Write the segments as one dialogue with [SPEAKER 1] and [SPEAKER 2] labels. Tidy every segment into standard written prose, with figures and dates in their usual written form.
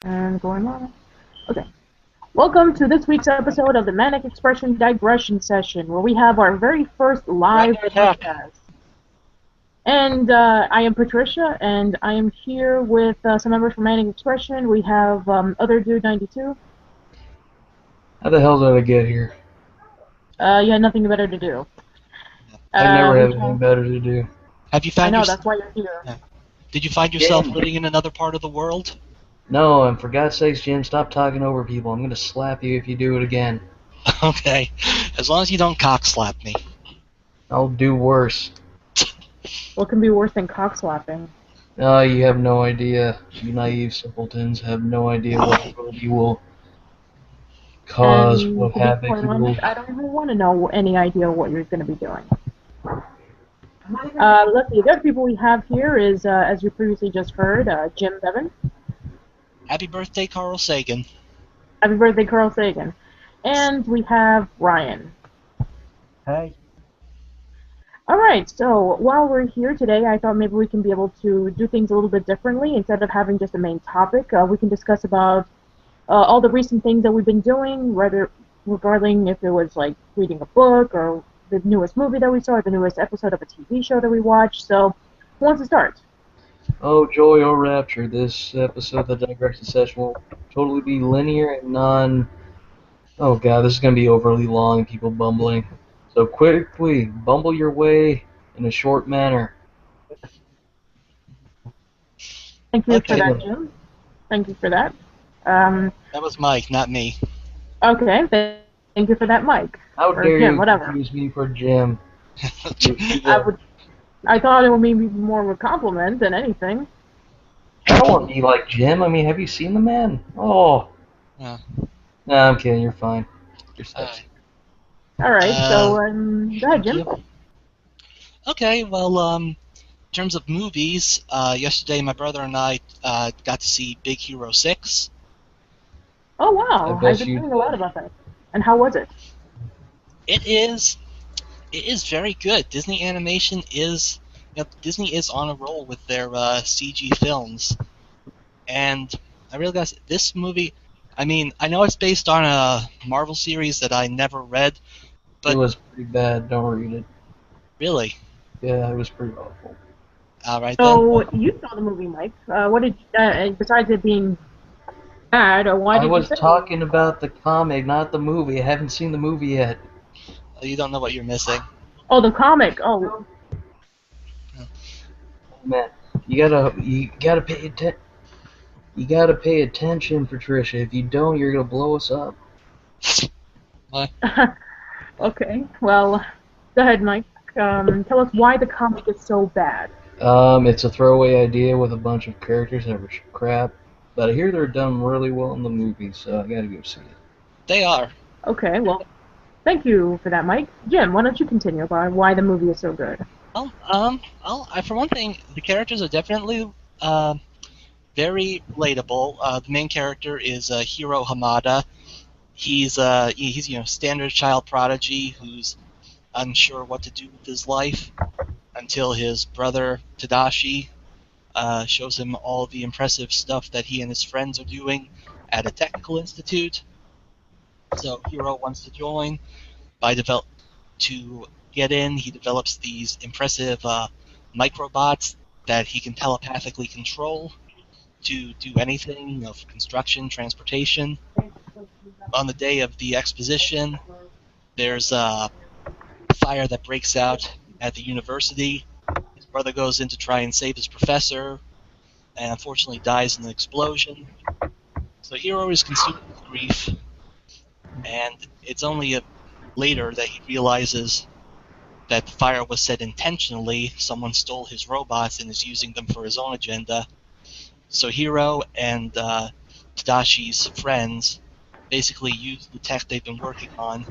[SPEAKER 1] And going on. Okay. Welcome to this week's episode of the Manic Expression Digression Session, where we have our very first live podcast. And I am Patricia, and I am here with some members from Manic Expression. We have Other Dude 92.
[SPEAKER 2] How the hell did I get here?
[SPEAKER 1] You had nothing better to do.
[SPEAKER 2] I never have anything better to do.
[SPEAKER 3] Have you found
[SPEAKER 1] I know, that's why you're here.
[SPEAKER 3] Yeah. Did you find yourself living in another part of the world?
[SPEAKER 2] No, and for God's sakes, Jim, stop talking over people. I'm gonna slap you if you do it again.
[SPEAKER 3] Okay. As long as you don't cock slap me.
[SPEAKER 2] I'll do worse.
[SPEAKER 1] What can be worse than cock slapping?
[SPEAKER 2] No, you have no idea. You naive simpletons have no idea what you will cause,
[SPEAKER 1] And
[SPEAKER 2] what
[SPEAKER 1] to be
[SPEAKER 2] havoc
[SPEAKER 1] quite
[SPEAKER 2] you will...
[SPEAKER 1] honest, I don't even want to know any idea what you're going to be doing. Let's see, the other people we have here is, as you previously just heard, Jim Bevan.
[SPEAKER 3] Happy birthday, Carl Sagan.
[SPEAKER 1] Happy birthday, Carl Sagan. And we have Ryan.
[SPEAKER 4] Hey.
[SPEAKER 1] Alright, so while we're here today, I thought maybe we can be able to do things a little bit differently. Instead of having just a main topic, we can discuss about all the recent things that we've been doing, whether regarding if it was like reading a book or the newest movie that we saw, or the newest episode of a TV show that we watched. So, who wants to start?
[SPEAKER 2] Oh, joy, oh rapture. This episode of the Digression Session will totally be linear and non... Oh god, this is going to be overly long and people bumbling. So quickly, bumble your way in a short manner.
[SPEAKER 1] Thank you for that, Jim. Thank you for that.
[SPEAKER 3] That was Mike, not me.
[SPEAKER 1] Okay, thank you for that, Mike.
[SPEAKER 2] How
[SPEAKER 1] or
[SPEAKER 2] dare
[SPEAKER 1] Jim,
[SPEAKER 2] you
[SPEAKER 1] whatever.
[SPEAKER 2] confuse me for Jim?
[SPEAKER 1] I thought it would be more of a compliment than anything.
[SPEAKER 2] I don't want to be like Jim. I mean, have you seen the man? Oh.
[SPEAKER 3] Yeah.
[SPEAKER 2] Nah, I'm kidding. You're fine. You're sexy.
[SPEAKER 1] Alright, so, go ahead, Jim.
[SPEAKER 3] Okay, well, in terms of movies, yesterday my brother and I got to see Big Hero 6.
[SPEAKER 1] Oh, wow. I've been hearing a lot about that. And how was it?
[SPEAKER 3] It is very good. Disney Animation is... Disney is on a roll with their CG films. And I really got this movie... I mean, I know it's based on a Marvel series that I never read, but...
[SPEAKER 2] It was pretty bad. Don't read it.
[SPEAKER 3] Really?
[SPEAKER 2] Yeah, it was pretty awful.
[SPEAKER 3] Alright
[SPEAKER 1] so,
[SPEAKER 3] then.
[SPEAKER 1] you saw the movie, Mike. What did... besides it being bad, why did you
[SPEAKER 2] I was talking about the comic, not the movie. I haven't seen the movie yet.
[SPEAKER 3] You don't know what you're missing.
[SPEAKER 1] Oh, the comic. Oh.
[SPEAKER 2] Man, you gotta pay attention. You gotta pay attention, Patricia. If you don't, you're gonna blow us up.
[SPEAKER 3] What?
[SPEAKER 1] Okay. Well, go ahead, Mike. Tell us why the comic is so bad.
[SPEAKER 2] It's a throwaway idea with a bunch of characters that were crap, but I hear they're done really well in the movie, so I gotta go see it.
[SPEAKER 3] They are.
[SPEAKER 1] Okay, well, thank you for that, Mike. Jim, why don't you continue about why the movie is so good?
[SPEAKER 3] Well, for one thing, the characters are definitely very relatable. The main character is Hiro Hamada. He's standard child prodigy who's unsure what to do with his life until his brother Tadashi shows him all the impressive stuff that he and his friends are doing at a technical institute. So Hiro wants to join. To get in, he develops these impressive microbots that he can telepathically control to do anything of construction, transportation. On the day of the exposition, there's a fire that breaks out at the university. His brother goes in to try and save his professor, and unfortunately dies in an explosion. So Hiro is consumed with grief, and it's only later that he realizes that the fire was set intentionally. Someone stole his robots and is using them for his own agenda. So Hiro and Tadashi's friends basically use the tech they've been working on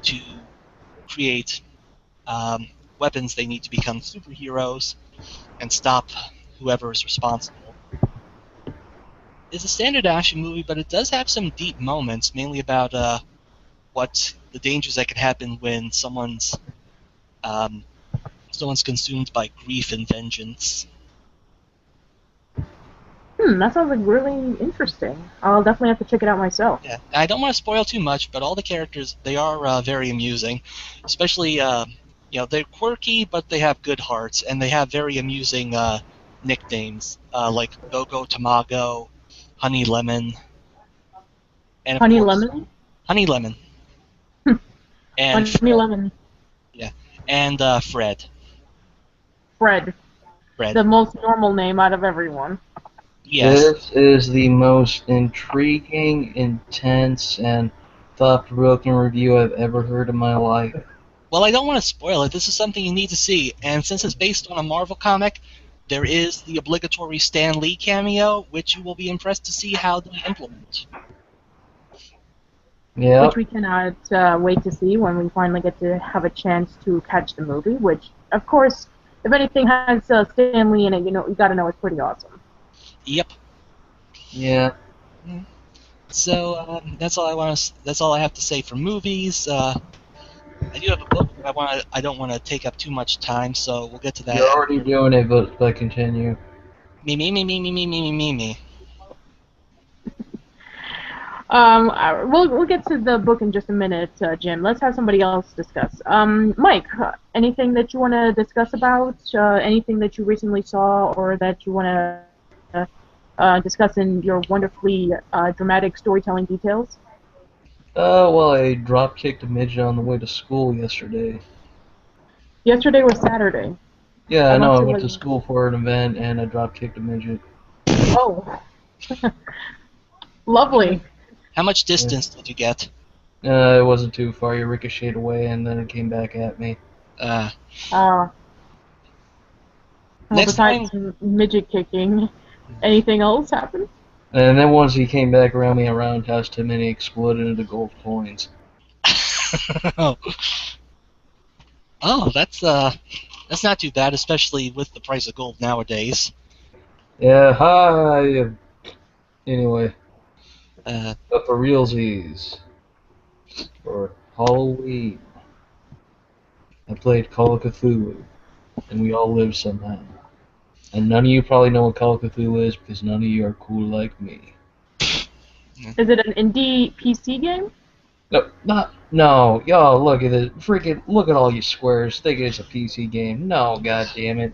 [SPEAKER 3] to create weapons they need to become superheroes and stop whoever is responsible. It's a standard action movie, but it does have some deep moments, mainly about what the dangers that can happen when someone's consumed by grief and vengeance.
[SPEAKER 1] That sounds like really interesting. I'll definitely have to check it out myself.
[SPEAKER 3] Yeah, I don't want to spoil too much, but all the characters they are very amusing, especially they're quirky, but they have good hearts, and they have very amusing nicknames like Go Tamago, Honey Lemon, and of
[SPEAKER 1] Honey
[SPEAKER 3] course
[SPEAKER 1] Lemon?
[SPEAKER 3] Honey Lemon and
[SPEAKER 1] Honey
[SPEAKER 3] Fred.
[SPEAKER 1] Lemon.
[SPEAKER 3] Yeah, and Fred.
[SPEAKER 1] Fred.
[SPEAKER 3] Fred.
[SPEAKER 1] The most normal name out of everyone.
[SPEAKER 3] Yes.
[SPEAKER 2] This is the most intriguing, intense, and thought-provoking review I've ever heard in my life.
[SPEAKER 3] Well, I don't want to spoil it. This is something you need to see, and since it's based on a Marvel comic, there is the obligatory Stan Lee cameo, which you will be impressed to see how they implement.
[SPEAKER 2] Yeah.
[SPEAKER 1] Which we cannot wait to see when we finally get to have a chance to catch the movie, which, of course, if anything has Stan Lee in it, you gotta know it's pretty awesome.
[SPEAKER 3] Yep.
[SPEAKER 2] Yeah.
[SPEAKER 3] So that's all I want to. That's all I have to say for movies. I do have a book, but I don't want to take up too much time, so we'll get to that.
[SPEAKER 2] You're already doing it, but continue.
[SPEAKER 3] Me.
[SPEAKER 1] We'll get to the book in just a minute, Jim. Let's have somebody else discuss. Mike, anything that you want to discuss about? Anything that you recently saw or that you want to discuss in your wonderfully dramatic storytelling details?
[SPEAKER 2] Well, I drop-kicked a midget on the way to school yesterday.
[SPEAKER 1] Yesterday was Saturday.
[SPEAKER 2] Yeah, I know. I went to
[SPEAKER 1] was...
[SPEAKER 2] school for an event, and I drop-kicked a midget.
[SPEAKER 1] Oh. Lovely.
[SPEAKER 3] How much distance did you get?
[SPEAKER 2] It wasn't too far. You ricocheted away, and then it came back at me.
[SPEAKER 1] Well,
[SPEAKER 3] Next
[SPEAKER 1] besides
[SPEAKER 3] time,
[SPEAKER 1] midget kicking, anything else happen?
[SPEAKER 2] And then once he came back around me, I roundhoused him, and he exploded into gold coins.
[SPEAKER 3] Oh, that's not too bad, especially with the price of gold nowadays.
[SPEAKER 2] Yeah, hi. Anyway,
[SPEAKER 3] Uh,
[SPEAKER 2] but for realsies, for Halloween, I played Call of Cthulhu, and we all live somehow. And none of you probably know what Call of Cthulhu is because none of you are cool like me.
[SPEAKER 1] Is it an indie PC game?
[SPEAKER 2] No, y'all look at it. Look at all you squares. Think it's a PC game. No, god damn it.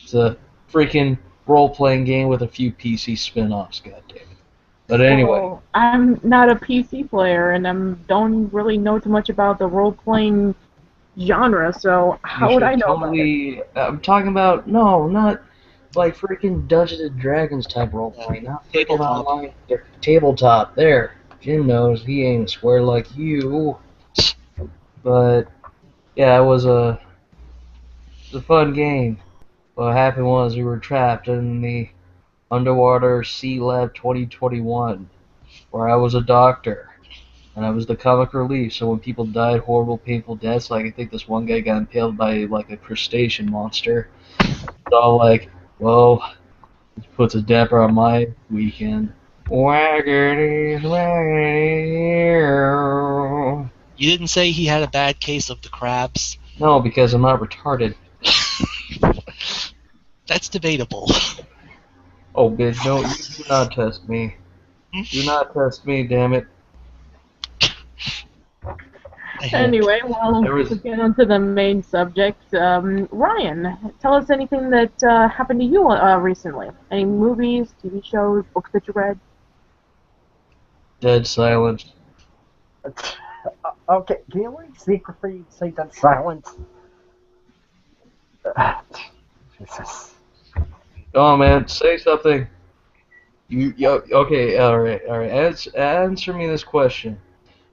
[SPEAKER 2] It's a freaking role-playing game with a few PC spin-offs, god damn it. But anyway.
[SPEAKER 1] Well, I'm not a PC player, and I don't really know too much about the role-playing genre, so how would I know about it?
[SPEAKER 2] I'm talking about, no, not like freaking Dungeons and Dragons type role-playing. Not freaking
[SPEAKER 3] Tabletop.
[SPEAKER 2] online. Tabletop, there. Jim knows he ain't a square like you. But, yeah, it was a fun game. What happened was we were trapped in the Underwater Sea Lab 2021, where I was a doctor, and I was the comic relief, so when people died horrible, painful deaths, like I think this one guy got impaled by like a crustacean monster, it's all like, well, it puts a damper on my weekend. Waggity, waggity.
[SPEAKER 3] You didn't say he had a bad case of the crabs.
[SPEAKER 2] No, because I'm not retarded.
[SPEAKER 3] That's debatable.
[SPEAKER 2] Oh, bitch, no, you do not test me. Do not test me, damn it.
[SPEAKER 1] Anyway, well, to get on to the main subject, Ryan, tell us anything that happened to you recently. Any movies, TV shows, books that you read?
[SPEAKER 2] Dead silence.
[SPEAKER 4] Okay, can you like secretly say that silence? Jesus.
[SPEAKER 2] Oh man, say something. Okay, all right. Answer me this question.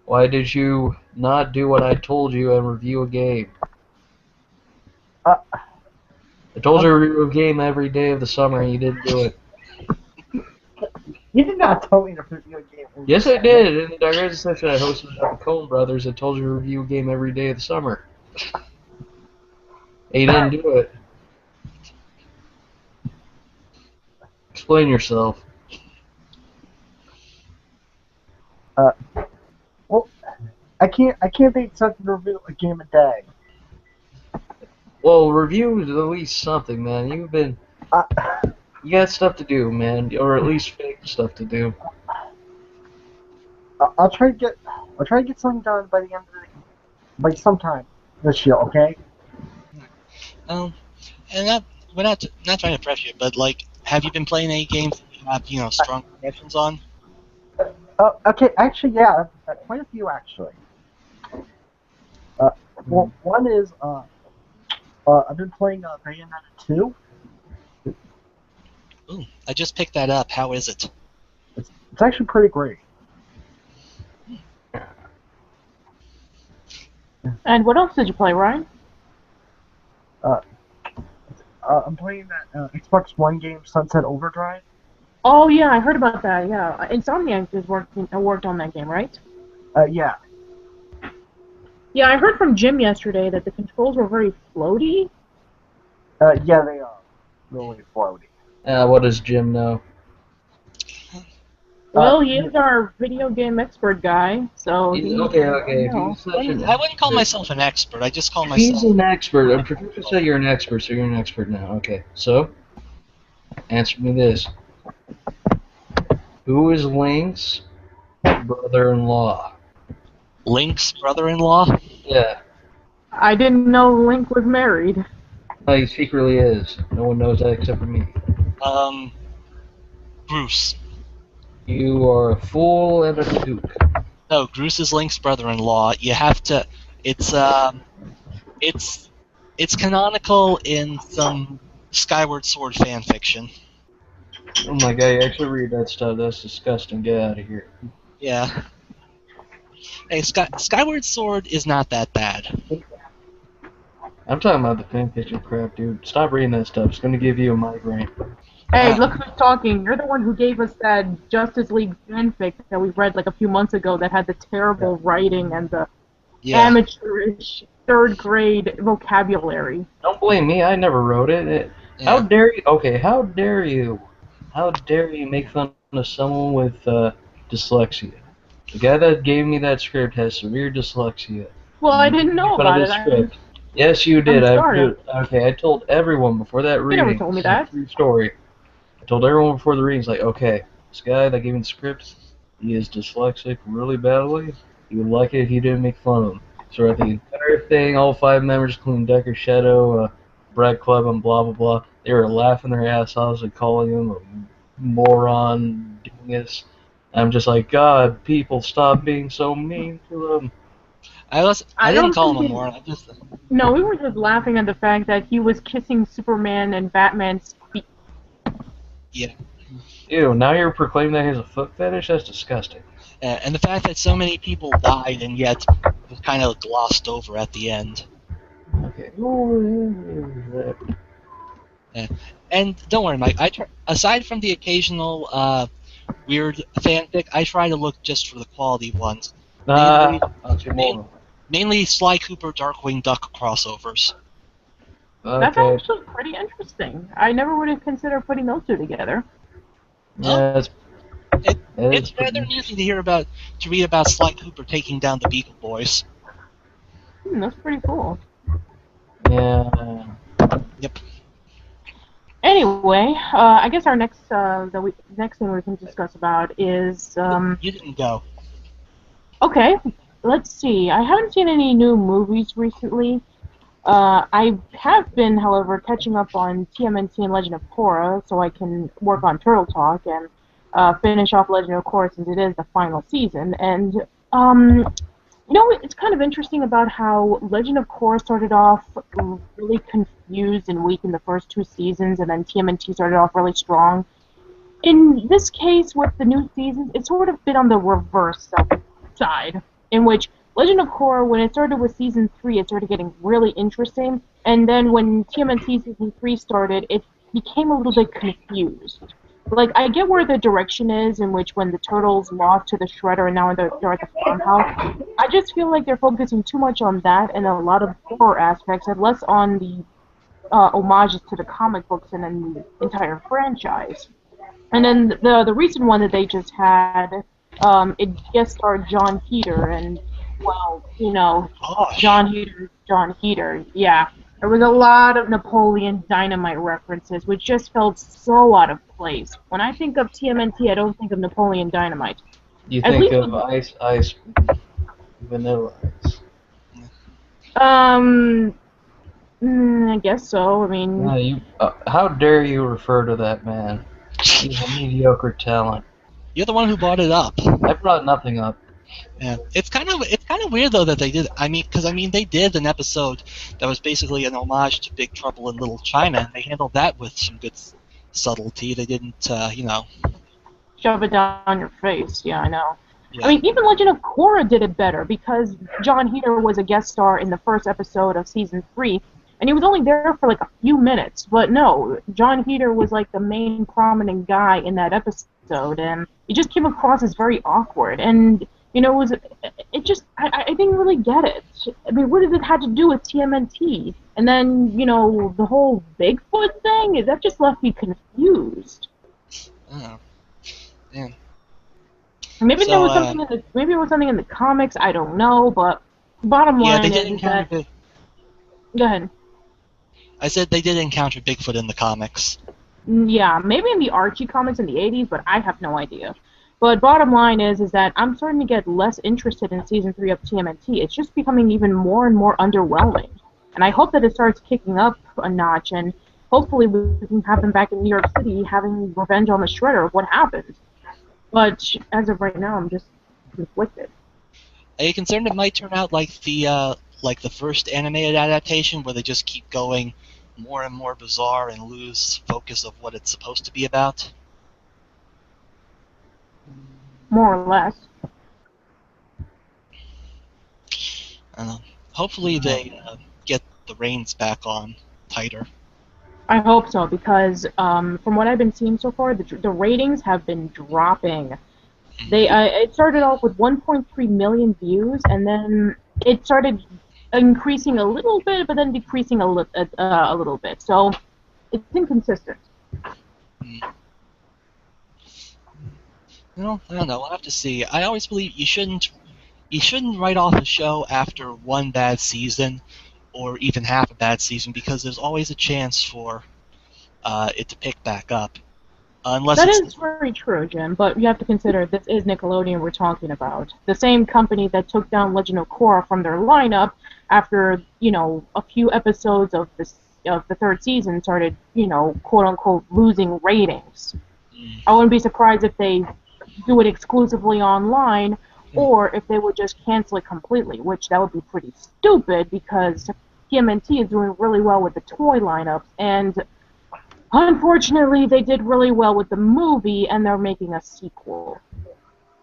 [SPEAKER 2] Why did you not do what I told you and review a game? I told you to review a game every day of the summer and you didn't do it.
[SPEAKER 4] You did not tell me to review a game.
[SPEAKER 2] Yes, I did. In the Digression Session I hosted at the Coen Brothers, I told you to review a game every day of the summer. And you didn't do it. Explain yourself.
[SPEAKER 4] Well, I can't be expected to review a game a day.
[SPEAKER 2] Well, review is at least something, man. You've been... You got stuff to do, man, or at least fake stuff to do.
[SPEAKER 4] I'll try to get something done by the end of by sometime this year. Okay.
[SPEAKER 3] Um, and we're not trying to pressure you, but like, have you been playing any games that you have strong impressions on?
[SPEAKER 4] Okay. Actually, yeah, quite a few actually. Well, one is I've been playing Bayonetta 2.
[SPEAKER 3] Ooh, I just picked that up. How is it?
[SPEAKER 4] It's actually pretty great.
[SPEAKER 1] And what else did you play, Ryan?
[SPEAKER 4] I'm playing that Xbox One game, Sunset Overdrive.
[SPEAKER 1] Oh yeah, I heard about that. Yeah, Insomniac is worked on that game, right?
[SPEAKER 4] Yeah.
[SPEAKER 1] Yeah, I heard from Jim yesterday that the controls were very floaty.
[SPEAKER 4] Yeah, they are really floaty.
[SPEAKER 2] What does Jim know?
[SPEAKER 1] Well, he is our video game expert guy, so
[SPEAKER 2] Okay. If he's such an
[SPEAKER 3] I wouldn't call
[SPEAKER 2] expert-
[SPEAKER 3] myself an expert. I just call
[SPEAKER 2] If
[SPEAKER 3] myself.
[SPEAKER 2] he's an expert. Patricia said you're an expert, so you're an expert now. Okay, so answer me this: who is Link's brother-in-law?
[SPEAKER 3] Link's brother-in-law.
[SPEAKER 2] Yeah,
[SPEAKER 1] I didn't know Link was married.
[SPEAKER 2] he secretly is. No one knows that except for me.
[SPEAKER 3] Bruce.
[SPEAKER 2] You are a fool and a kook.
[SPEAKER 3] No, Bruce is Link's brother-in-law. You have to. It's canonical in some Skyward Sword fan fiction.
[SPEAKER 2] Oh my god, you actually read that stuff? That's disgusting. Get out of here.
[SPEAKER 3] Yeah. Hey, Skyward Sword is not that bad.
[SPEAKER 2] I'm talking about the fanfiction crap, dude. Stop reading that stuff. It's gonna give you a migraine.
[SPEAKER 1] Hey, look who's talking. You're the one who gave us that Justice League fanfic that we read like a few months ago that had the terrible writing and the amateurish third grade vocabulary.
[SPEAKER 2] Don't blame me. I never wrote it. How dare you? Okay, how dare you? How dare you make fun of someone with dyslexia? The guy that gave me that script has severe dyslexia.
[SPEAKER 1] Well, I didn't know about it.
[SPEAKER 2] Yes, you did.
[SPEAKER 1] I
[SPEAKER 2] told everyone before that reading.
[SPEAKER 1] You never told me that.
[SPEAKER 2] True story. I told everyone before the reading. It's like, okay, this guy that gave me the script, he is dyslexic really badly. He would like it if you didn't make fun of him. So at the entire thing, all 5 members, including Decker, Shadow, Brad Club, and blah blah blah, they were laughing their ass off and calling him a moron, dingus. I'm just like, God, people, stop being so mean to him.
[SPEAKER 3] I didn't call him a moron.
[SPEAKER 1] No, we were just laughing at the fact that he was kissing Superman and Batman's feet.
[SPEAKER 3] Yeah.
[SPEAKER 2] Ew, now you're proclaiming that he has a foot fetish? That's disgusting.
[SPEAKER 3] And the fact that so many people died and yet was kind of glossed over at the end.
[SPEAKER 2] Okay.
[SPEAKER 3] Yeah. And don't worry, Mike. Aside from the occasional weird fanfic, I try to look just for the quality ones. Mainly Sly Cooper Darkwing Duck crossovers.
[SPEAKER 2] Okay.
[SPEAKER 1] That's actually pretty interesting. I never would have considered putting those two together.
[SPEAKER 2] Yeah,
[SPEAKER 3] it's rather amusing to read about Sly Cooper taking down the Beagle Boys.
[SPEAKER 1] That's pretty cool.
[SPEAKER 2] Yeah.
[SPEAKER 3] Yep.
[SPEAKER 1] Anyway, I guess our next next thing we can discuss about is
[SPEAKER 3] You didn't go.
[SPEAKER 1] Okay, let's see. I haven't seen any new movies recently. I have been, however, catching up on TMNT and Legend of Korra, so I can work on Turtle Talk and finish off Legend of Korra since it is the final season. And it's kind of interesting about how Legend of Korra started off really confused and weak in the first 2 seasons, and then TMNT started off really strong. In this case, with the new seasons, it's sort of been on the reverse side, in which Legend of Korra, when it started with Season 3, it started getting really interesting, and then when TMNT Season 3 started, it became a little bit confused. Like, I get where the direction is, in which when the turtles lost to the Shredder and now they're at the farmhouse, I just feel like they're focusing too much on that and a lot of horror aspects, and less on the homages to the comic books and then the entire franchise. And then the recent one that they just had, it guest starred John Heater, and, well, John Heater, yeah. There was a lot of Napoleon Dynamite references, which just felt so out of place. When I think of TMNT, I don't think of Napoleon Dynamite.
[SPEAKER 2] You
[SPEAKER 1] At
[SPEAKER 2] think
[SPEAKER 1] least,
[SPEAKER 2] of ice, vanilla ice.
[SPEAKER 1] I guess so. I mean,
[SPEAKER 2] How dare you refer to that man? He's a mediocre talent.
[SPEAKER 3] You're the one who brought it up.
[SPEAKER 2] I brought nothing up.
[SPEAKER 3] Yeah, it's kind of weird though that they did. Because they did an episode that was basically an homage to Big Trouble in Little China, and they handled that with some good subtlety. They didn't,
[SPEAKER 1] shove it down your face. Yeah, I know.
[SPEAKER 3] Yeah.
[SPEAKER 1] I mean, even Legend of Korra did it better because John Heder was a guest star in the first episode of season 3, and he was only there for like a few minutes. But no, John Heder was like the main prominent guy in that episode, and it just came across as very awkward. And I didn't really get it. I mean, what does it have to do with TMNT? And then, the whole Bigfoot thing, that just left me confused.
[SPEAKER 3] Oh, man.
[SPEAKER 1] Maybe
[SPEAKER 3] So,
[SPEAKER 1] there was something in the comics, I don't know, but bottom line is that... Go ahead.
[SPEAKER 3] I said they did encounter Bigfoot in the comics.
[SPEAKER 1] Yeah, maybe in the Archie comics in the 80s, but I have no idea. But bottom line is that I'm starting to get less interested in Season 3 of TMNT. It's just becoming even more and more underwhelming. And I hope that it starts kicking up a notch, and hopefully we can have them back in New York City having revenge on the Shredder of what happened. But as of right now, I'm just conflicted.
[SPEAKER 3] Are you concerned it might turn out like the first animated adaptation, where they just keep going more and more bizarre and lose focus of what it's supposed to be about?
[SPEAKER 1] More or less.
[SPEAKER 3] Hopefully they get the reins back on tighter.
[SPEAKER 1] I hope so, because from what I've been seeing so far, the ratings have been dropping. It started off with 1.3 million views, and then it started increasing a little bit, but then decreasing a little bit. So it's inconsistent.
[SPEAKER 3] Well, I don't know. We'll have to see. I always believe you shouldn't write off a show after one bad season, or even half a bad season, because there's always a chance for it to pick back up. That is
[SPEAKER 1] very true, Jim, but you have to consider this is Nickelodeon we're talking about. The same company that took down Legend of Korra from their lineup after, a few episodes of the third season started, quote-unquote, losing ratings. I wouldn't be surprised if they do it exclusively online, or if they would just cancel it completely, which that would be pretty stupid, because TMNT is doing really well with the toy lineups, and unfortunately, they did really well with the movie, and they're making a sequel.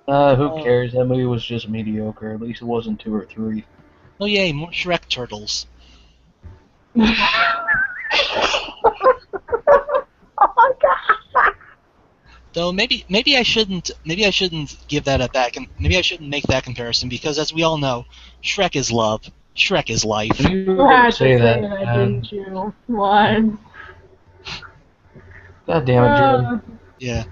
[SPEAKER 2] Who cares? That movie was just mediocre. At least it wasn't 2 or 3.
[SPEAKER 3] Oh yay, more Shrek turtles.
[SPEAKER 1] Oh my god!
[SPEAKER 3] Though maybe I shouldn't give that a back, and maybe I shouldn't make that comparison, because as we all know, Shrek is love, Shrek is life.
[SPEAKER 1] You had to say that, didn't you? What?
[SPEAKER 2] God damn it, Jim.
[SPEAKER 3] Yeah.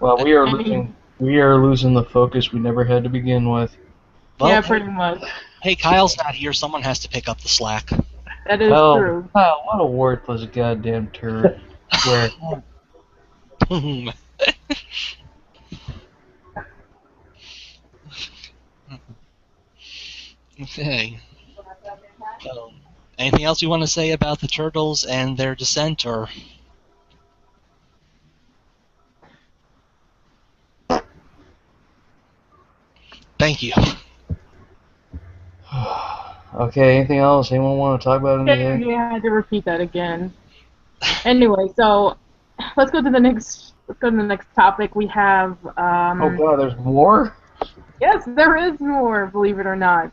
[SPEAKER 2] Well, we are losing the focus we never had to begin with.
[SPEAKER 3] Well,
[SPEAKER 1] yeah, pretty much.
[SPEAKER 3] Hey, Kyle's not here. Someone has to pick up the slack.
[SPEAKER 1] That is true.
[SPEAKER 2] Kyle, what a worthless goddamn turd. Where?
[SPEAKER 3] Okay. Anything else you want to say about the turtles and their descent, or? Thank you.
[SPEAKER 2] Okay, anything else? Anyone want to talk about anything?
[SPEAKER 1] Yeah, I had to repeat that again. Anyway, so let's go to the next topic. We have
[SPEAKER 2] oh god, there's more?
[SPEAKER 1] Yes, there is more, believe it or not.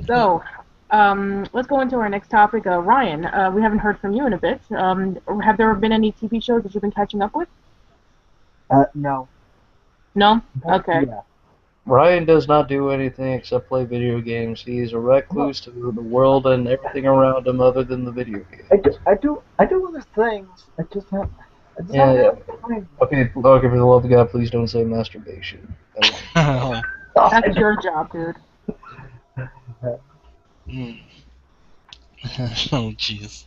[SPEAKER 1] So, let's go into our next topic. Ryan, we haven't heard from you in a bit. Have there been any TV shows that you've been catching up with?
[SPEAKER 4] No.
[SPEAKER 1] No? Okay.
[SPEAKER 4] Yeah.
[SPEAKER 2] Ryan does not do anything except play video games. He's a recluse to the world and everything around him other than the video games.
[SPEAKER 4] I do other things. I just have.
[SPEAKER 2] Okay, for the love of God, please don't say masturbation.
[SPEAKER 1] That's your job, dude.
[SPEAKER 3] Hmm. Oh, jeez.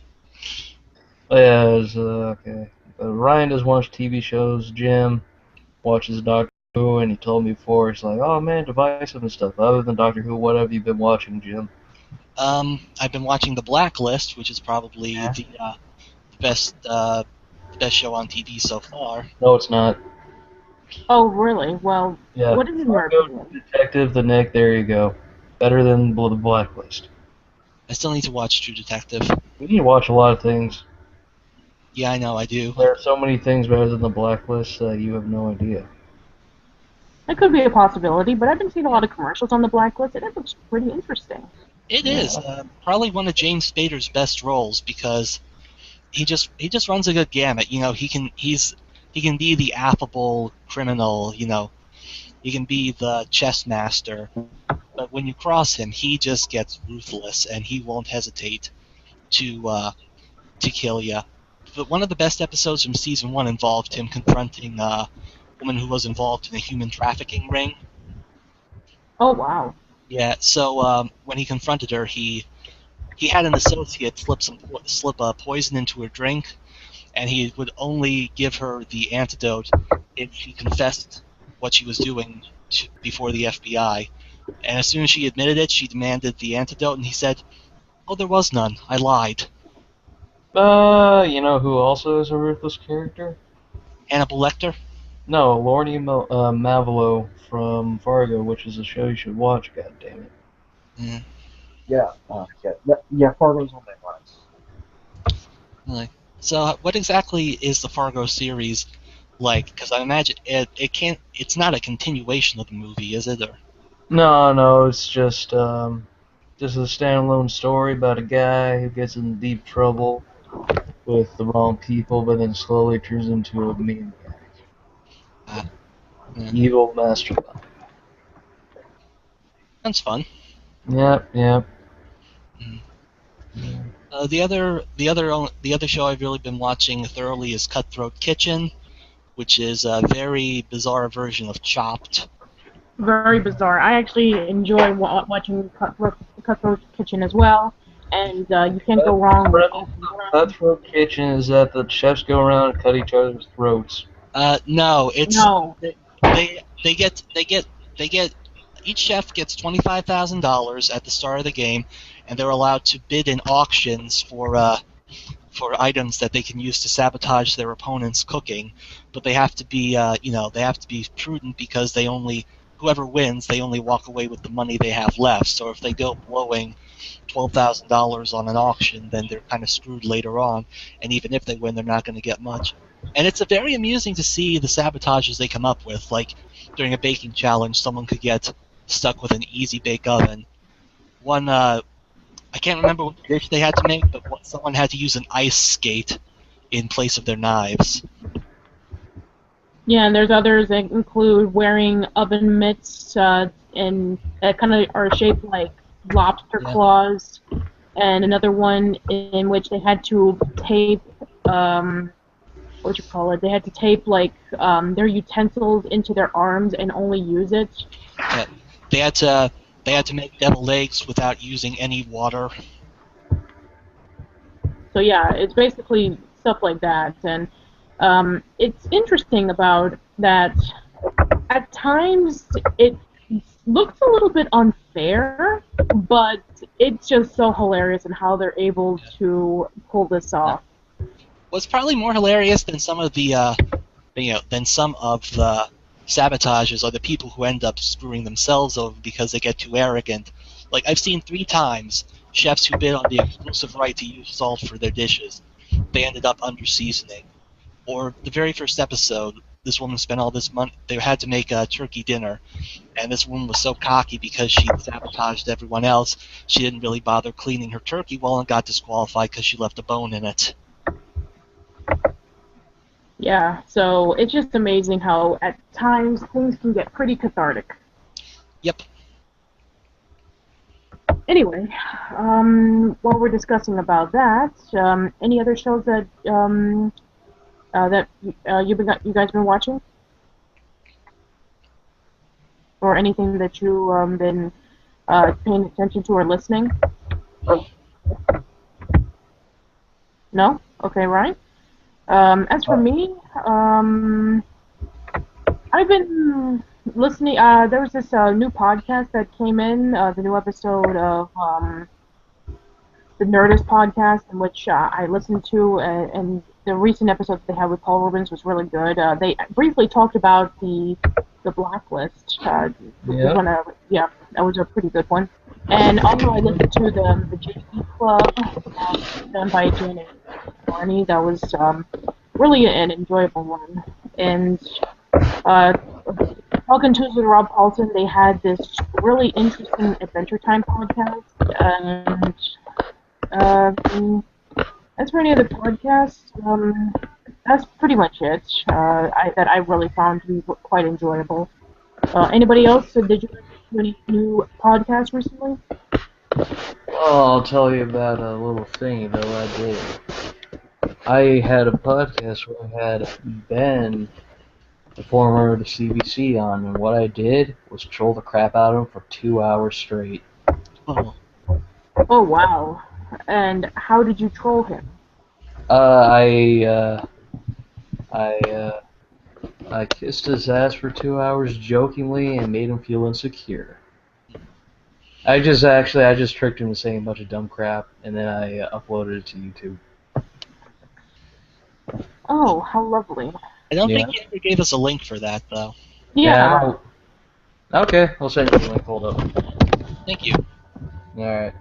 [SPEAKER 2] Yeah, it was, okay. Ryan does watch TV shows. Jim watches Doctor Who, and he told me before, he's like, oh man, divisive and stuff. Other than Doctor Who, what have you been watching, Jim?
[SPEAKER 3] I've been watching The Blacklist, which is probably
[SPEAKER 2] Yeah.
[SPEAKER 3] the best show on TV so far.
[SPEAKER 2] No, it's not.
[SPEAKER 1] Oh, really? Well,
[SPEAKER 2] Yeah.
[SPEAKER 1] what is in your
[SPEAKER 2] Fargo,
[SPEAKER 1] opinion?
[SPEAKER 2] Detective, The Nick, there you go. Better than The Blacklist.
[SPEAKER 3] I still need to watch True Detective.
[SPEAKER 2] You need to watch a lot of things.
[SPEAKER 3] Yeah, I know, I do.
[SPEAKER 2] There are so many things better than The Blacklist that you have no idea.
[SPEAKER 1] That could be a possibility, but I've been seeing a lot of commercials on the Blacklist, and it looks pretty interesting.
[SPEAKER 3] It is probably one of James Spader's best roles because he just runs a good gamut. You know, he can be the affable criminal. You know, he can be the chess master, but when you cross him, he just gets ruthless and he won't hesitate to kill you. But one of the best episodes from season 1 involved him confronting a woman who was involved in a human trafficking ring.
[SPEAKER 1] Oh, wow.
[SPEAKER 3] Yeah, so when he confronted her, he had an associate slip poison into her drink, and he would only give her the antidote if she confessed what she was doing before the FBI. And as soon as she admitted it, she demanded the antidote, and he said, "Oh, there was none. I lied."
[SPEAKER 2] You know who also is a ruthless character?
[SPEAKER 3] Hannibal Lecter?
[SPEAKER 2] No, Lorne Mavilo from Fargo, which is a show you should watch, God damn it.
[SPEAKER 3] Mm,
[SPEAKER 4] Yeah, Fargo's on my list.
[SPEAKER 3] really. So, what exactly is the Fargo series like? Because I imagine it can't. It's not a continuation of the movie, is it? Or
[SPEAKER 2] No, it's just a standalone story about a guy who gets in deep trouble with the wrong people, but then slowly turns into a maniac.
[SPEAKER 3] yeah.
[SPEAKER 2] Evil mastermind.
[SPEAKER 3] Sounds fun.
[SPEAKER 2] Yep.
[SPEAKER 3] Mm.
[SPEAKER 2] Yeah.
[SPEAKER 3] The other show I've really been watching thoroughly is Cutthroat Kitchen, which is a very bizarre version of Chopped.
[SPEAKER 1] Very bizarre. I actually enjoy watching Cutthroat Kitchen as well, and you can't go
[SPEAKER 2] The
[SPEAKER 1] wrong with
[SPEAKER 2] premise of Cutthroat Kitchen is that the chefs go around and cut each other's throats.
[SPEAKER 3] No, it's
[SPEAKER 1] No.
[SPEAKER 3] they get each chef gets $25,000 at the start of the game, and they're allowed to bid in auctions for items that they can use to sabotage their opponent's cooking, but they have to be they have to be prudent because whoever wins, they only walk away with the money they have left. So if they go blowing $12,000 on an auction, then they're kind of screwed later on, and even if they win, they're not going to get much. And it's a very amusing to see the sabotages they come up with. Like during a baking challenge, someone could get stuck with an easy bake oven. One I can't remember what dish they had to make, but someone had to use an ice skate in place of their knives.
[SPEAKER 1] Yeah, and there's others that include wearing oven mitts and that kind of are shaped like lobster
[SPEAKER 3] Yeah.
[SPEAKER 1] claws, and another one in which they had to tape what you call it? They had to tape like their utensils into their arms and only use it.
[SPEAKER 3] Yeah. They had to they had to make deviled eggs without using any water.
[SPEAKER 1] So yeah, it's basically stuff like that, and it's interesting about that. At times, it looks a little bit unfair, but it's just so hilarious in how they're able to pull this off.
[SPEAKER 3] What's probably more hilarious than some of the sabotages are the people who end up screwing themselves over because they get too arrogant. Like I've seen 3 times chefs who bid on the exclusive right to use salt for their dishes, they ended up under seasoning. Or the very first episode, this woman spent all this money. They had to make a turkey dinner, and this woman was so cocky because she sabotaged everyone else. She didn't really bother cleaning her turkey well and got disqualified because she left a bone in it.
[SPEAKER 1] Yeah, so it's just amazing how at times things can get pretty cathartic.
[SPEAKER 3] Yep.
[SPEAKER 1] Anyway, while we're discussing about that, any other shows that you guys been watching, or anything that you been paying attention to or listening? No? Okay, right. As for me, I've been listening. There was this new podcast that came in, the new episode of the Nerdist podcast, in which I listened to, and the recent episode that they had with Paul Rubens was really good. They briefly talked about the Blacklist. Which was yeah, that was a pretty good one. And also, I listened to the JC Club done by Janet Barney. That was really an enjoyable one. And talking to Rob Paulson, they had this really interesting Adventure Time podcast, and as for any other podcasts, that's pretty much it. That I really found to be quite enjoyable. Anybody else? Did you listen to any new podcasts recently?
[SPEAKER 2] Oh, I'll tell you about a little thing though I did. I had a podcast where I had Ben, the former of the CBC, on, and what I did was troll the crap out of him for 2 hours straight.
[SPEAKER 3] Oh.
[SPEAKER 1] Oh wow! And how did you troll him?
[SPEAKER 2] I kissed his ass for 2 hours jokingly and made him feel insecure. I just tricked him to saying a bunch of dumb crap, and then I uploaded it to YouTube.
[SPEAKER 1] Oh, how lovely!
[SPEAKER 3] I don't think you ever gave us a link for that, though.
[SPEAKER 1] Yeah.
[SPEAKER 2] Okay, I'll send you the link. Hold up.
[SPEAKER 3] Thank you.
[SPEAKER 2] Alright.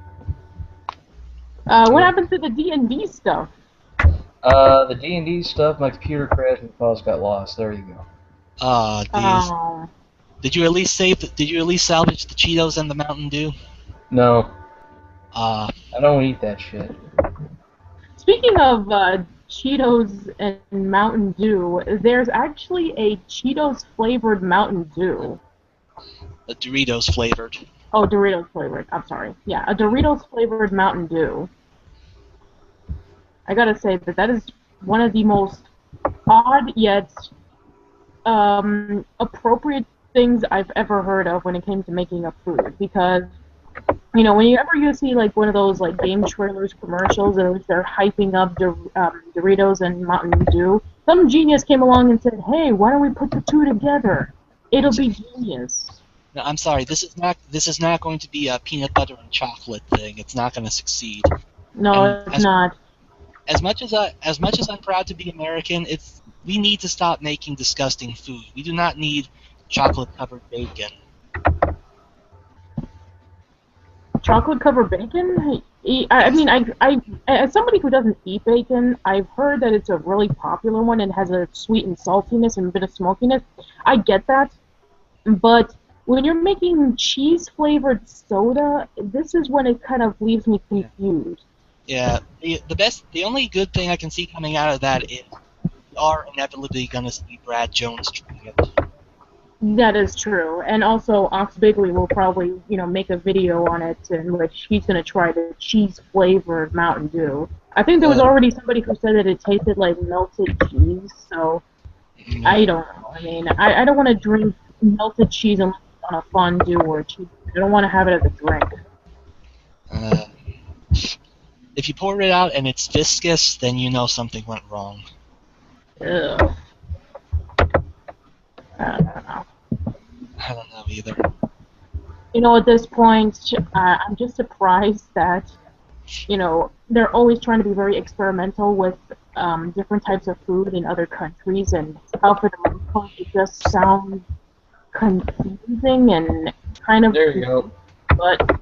[SPEAKER 1] What happened to the D&D stuff?
[SPEAKER 2] The D&D stuff, my computer crashed and the files got lost. There you go.
[SPEAKER 1] Oh.
[SPEAKER 3] Did you at least salvage the Cheetos and the Mountain Dew?
[SPEAKER 2] No. I don't eat that shit.
[SPEAKER 1] Speaking of Cheetos and Mountain Dew, there's actually a Cheetos flavored Mountain Dew.
[SPEAKER 3] The Doritos flavored.
[SPEAKER 1] Oh, Doritos flavored. I'm sorry. Yeah, a Doritos flavored Mountain Dew. I gotta say that is one of the most odd yet appropriate things I've ever heard of when it came to making up food. Because, you know, whenever you see like one of those like game trailers commercials in which they're hyping up Doritos and Mountain Dew, some genius came along and said, "Hey, why don't we put the two together? It'll be genius."
[SPEAKER 3] No, I'm sorry. This is not going to be a peanut butter and chocolate thing. It's not going to succeed.
[SPEAKER 1] No, it's not.
[SPEAKER 3] As much as I'm proud to be American, we need to stop making disgusting food. We do not need chocolate-covered bacon.
[SPEAKER 1] Chocolate-covered bacon? I mean, I as somebody who doesn't eat bacon, I've heard that it's a really popular one and has a sweet and saltiness and a bit of smokiness. I get that, but when you're making cheese-flavored soda, this is when it kind of leaves me confused.
[SPEAKER 3] Yeah, the only good thing I can see coming out of that is we are inevitably going to see Brad Jones trying it.
[SPEAKER 1] That is true, and also Ox Bigley will probably, make a video on it in which he's going to try the cheese-flavored Mountain Dew. I think there was already somebody who said that it tasted like melted cheese, so I don't know. I mean, I don't want to drink melted cheese unless it's on a fondue or a cheese. I don't want to have it as a drink.
[SPEAKER 3] If you pour it out and it's viscous, then you know something went wrong.
[SPEAKER 1] Ugh. I don't know.
[SPEAKER 3] I don't know either.
[SPEAKER 1] At this point, I'm just surprised that, they're always trying to be very experimental with different types of food in other countries, and how for the most part it just sounds confusing and kind of...
[SPEAKER 2] There you go.
[SPEAKER 1] But,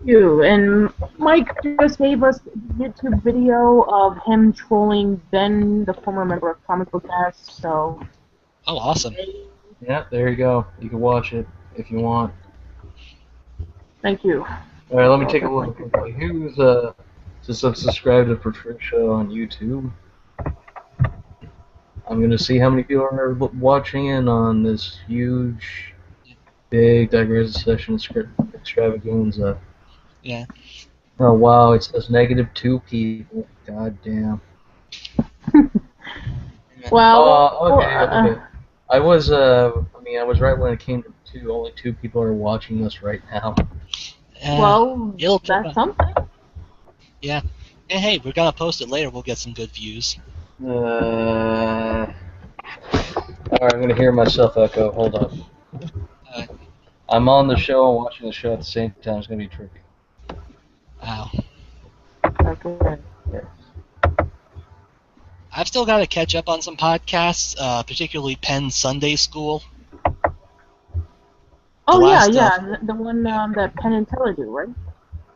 [SPEAKER 1] and Mike just gave us a YouTube video of him trolling Ben, the former member of Comic Book Cast, so...
[SPEAKER 3] Oh, awesome.
[SPEAKER 2] Yeah, there you go. You can watch it if you want.
[SPEAKER 1] Thank you.
[SPEAKER 2] Alright, let me take a look. Who's since I'm subscribed to Patricia on YouTube, I'm gonna see how many people are watching in on this huge, big digression session extravaganza.
[SPEAKER 3] Yeah.
[SPEAKER 2] Oh wow, it says -2 people. God damn.
[SPEAKER 1] Well,
[SPEAKER 2] okay. I was right when it came too. Only 2 people are watching us right now.
[SPEAKER 1] Well,
[SPEAKER 3] it'll
[SPEAKER 1] that's something.
[SPEAKER 3] Yeah. And hey, we're gonna post it later. We'll get some good views.
[SPEAKER 2] Alright, I'm gonna hear myself echo. Hold on.
[SPEAKER 3] Uh,
[SPEAKER 2] I'm on the show and watching the show at the same time. It's gonna be tricky.
[SPEAKER 3] wow.
[SPEAKER 1] Okay.
[SPEAKER 2] Yes.
[SPEAKER 3] I've still got to catch up on some podcasts, particularly Penn Sunday School.
[SPEAKER 1] Oh
[SPEAKER 3] last,
[SPEAKER 1] yeah, the one that Penn and Teller do, right?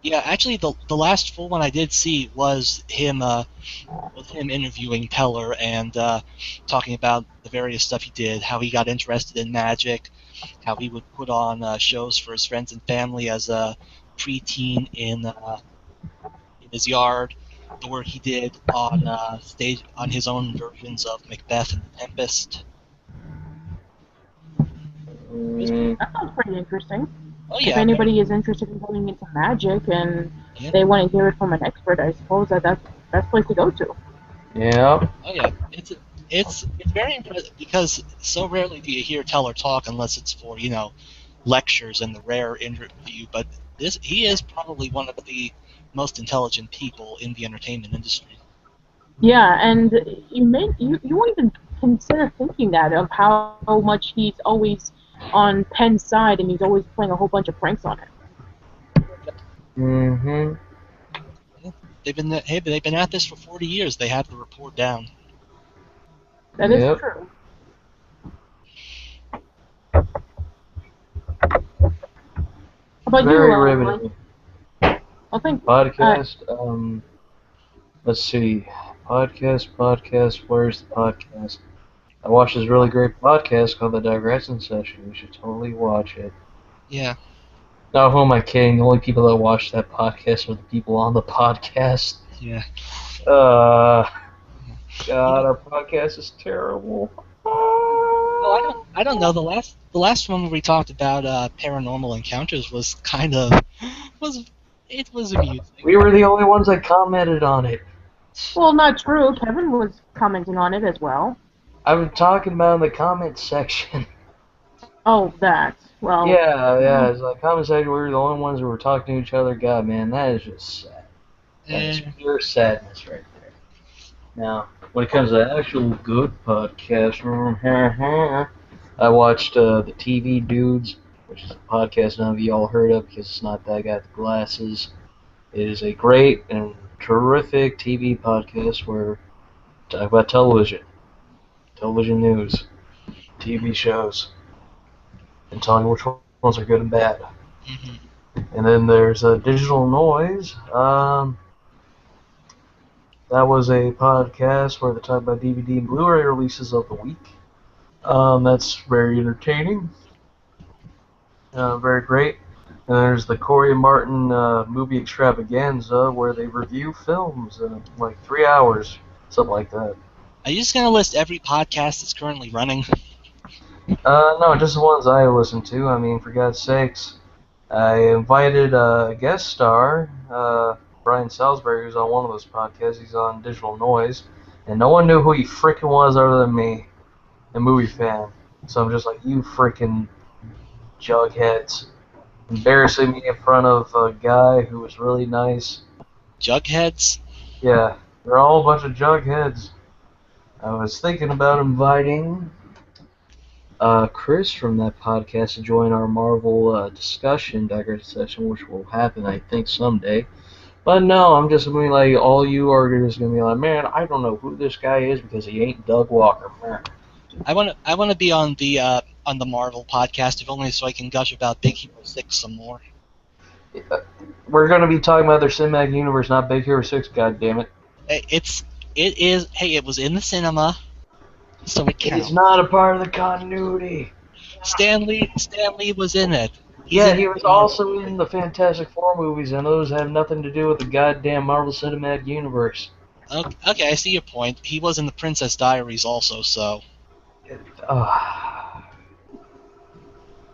[SPEAKER 3] Yeah, actually, the last full one I did see was him interviewing Teller and talking about the various stuff he did, how he got interested in magic, how he would put on shows for his friends and family as a preteen in his yard, the work he did on stage on his own versions of Macbeth and The Tempest.
[SPEAKER 1] That sounds pretty interesting.
[SPEAKER 3] Oh
[SPEAKER 1] If
[SPEAKER 3] yeah,
[SPEAKER 1] anybody is interested in going into magic and
[SPEAKER 3] Yeah.
[SPEAKER 1] they want to hear it from an expert, I suppose that's the best place to go to.
[SPEAKER 2] Yeah.
[SPEAKER 3] Oh yeah, it's very impressive because so rarely do you hear Teller talk unless it's for lectures and the rare interview. But he is probably one of the most intelligent people in the entertainment industry.
[SPEAKER 1] Yeah, and you won't even consider thinking that of how much he's always on Penn's side and he's always playing a whole bunch of pranks on him.
[SPEAKER 2] Mm-hmm.
[SPEAKER 3] They've been at this for 40 years. They have the rapport down.
[SPEAKER 1] That is true. How about
[SPEAKER 2] Very
[SPEAKER 1] you,
[SPEAKER 2] riveting.
[SPEAKER 1] I think
[SPEAKER 2] Podcast. Let's see. Podcast. Where's the podcast? I watched this really great podcast called The Digression Session. You should totally watch it.
[SPEAKER 3] Yeah.
[SPEAKER 2] Now, who am I kidding? The only people that watch that podcast are the people on the podcast.
[SPEAKER 3] Yeah.
[SPEAKER 2] God, our podcast is terrible.
[SPEAKER 3] Well, I don't know. The last one where we talked about paranormal encounters was it was amusing.
[SPEAKER 2] We were the only ones that commented on it.
[SPEAKER 1] Well, not true. Kevin was commenting on it as well.
[SPEAKER 2] I'm talking about in the comment section.
[SPEAKER 1] Oh, that. Well.
[SPEAKER 2] Yeah. It's like comment section. We were the only ones who were talking to each other. God, man, that is just sad. That is pure sadness right there. Now, when it comes to actual good podcasts, I watched the TV Dudes, which is a podcast none of you all heard of because it's not that guy with the glasses. It is a great and terrific TV podcast where talk about television news, TV shows, and telling which ones are good and bad.
[SPEAKER 3] Mm-hmm.
[SPEAKER 2] And then there's Digital Noise. That was a podcast where they talk about DVD and Blu-ray releases of the week. That's very entertaining. Very great. And there's the Corey and Martin movie extravaganza where they review films in like 3 hours, something like that.
[SPEAKER 3] Are you just going to list every podcast that's currently running?
[SPEAKER 2] No, just the ones I listen to. I mean, for God's sakes. I invited a guest star, Brian Salisbury, who's on one of those podcasts. He's on Digital Noise. And no one knew who he freaking was other than me, a movie fan. So I'm just like, you freaking jugheads. Embarrassing me in front of a guy who was really nice.
[SPEAKER 3] Jugheads?
[SPEAKER 2] Yeah, they're all a bunch of jugheads. I was thinking about inviting Chris from that podcast to join our Marvel discussion digression session, which will happen, I think, someday. But no, I'm just going to be like, all you are just going to be like, man, I don't know who this guy is because he ain't Doug Walker. Man.
[SPEAKER 3] I want to be on the Marvel podcast, if only so I can gush about Big Hero 6 some more.
[SPEAKER 2] We're going to be talking about their cinematic universe, not Big Hero 6, goddammit.
[SPEAKER 3] It was in the cinema, so it counts.
[SPEAKER 2] It's not a part of the continuity.
[SPEAKER 3] Stan Lee was in it.
[SPEAKER 2] He was also in the Fantastic Four movies, and those have nothing to do with the goddamn Marvel Cinematic Universe.
[SPEAKER 3] Okay, I see your point. He was in the Princess Diaries also, so...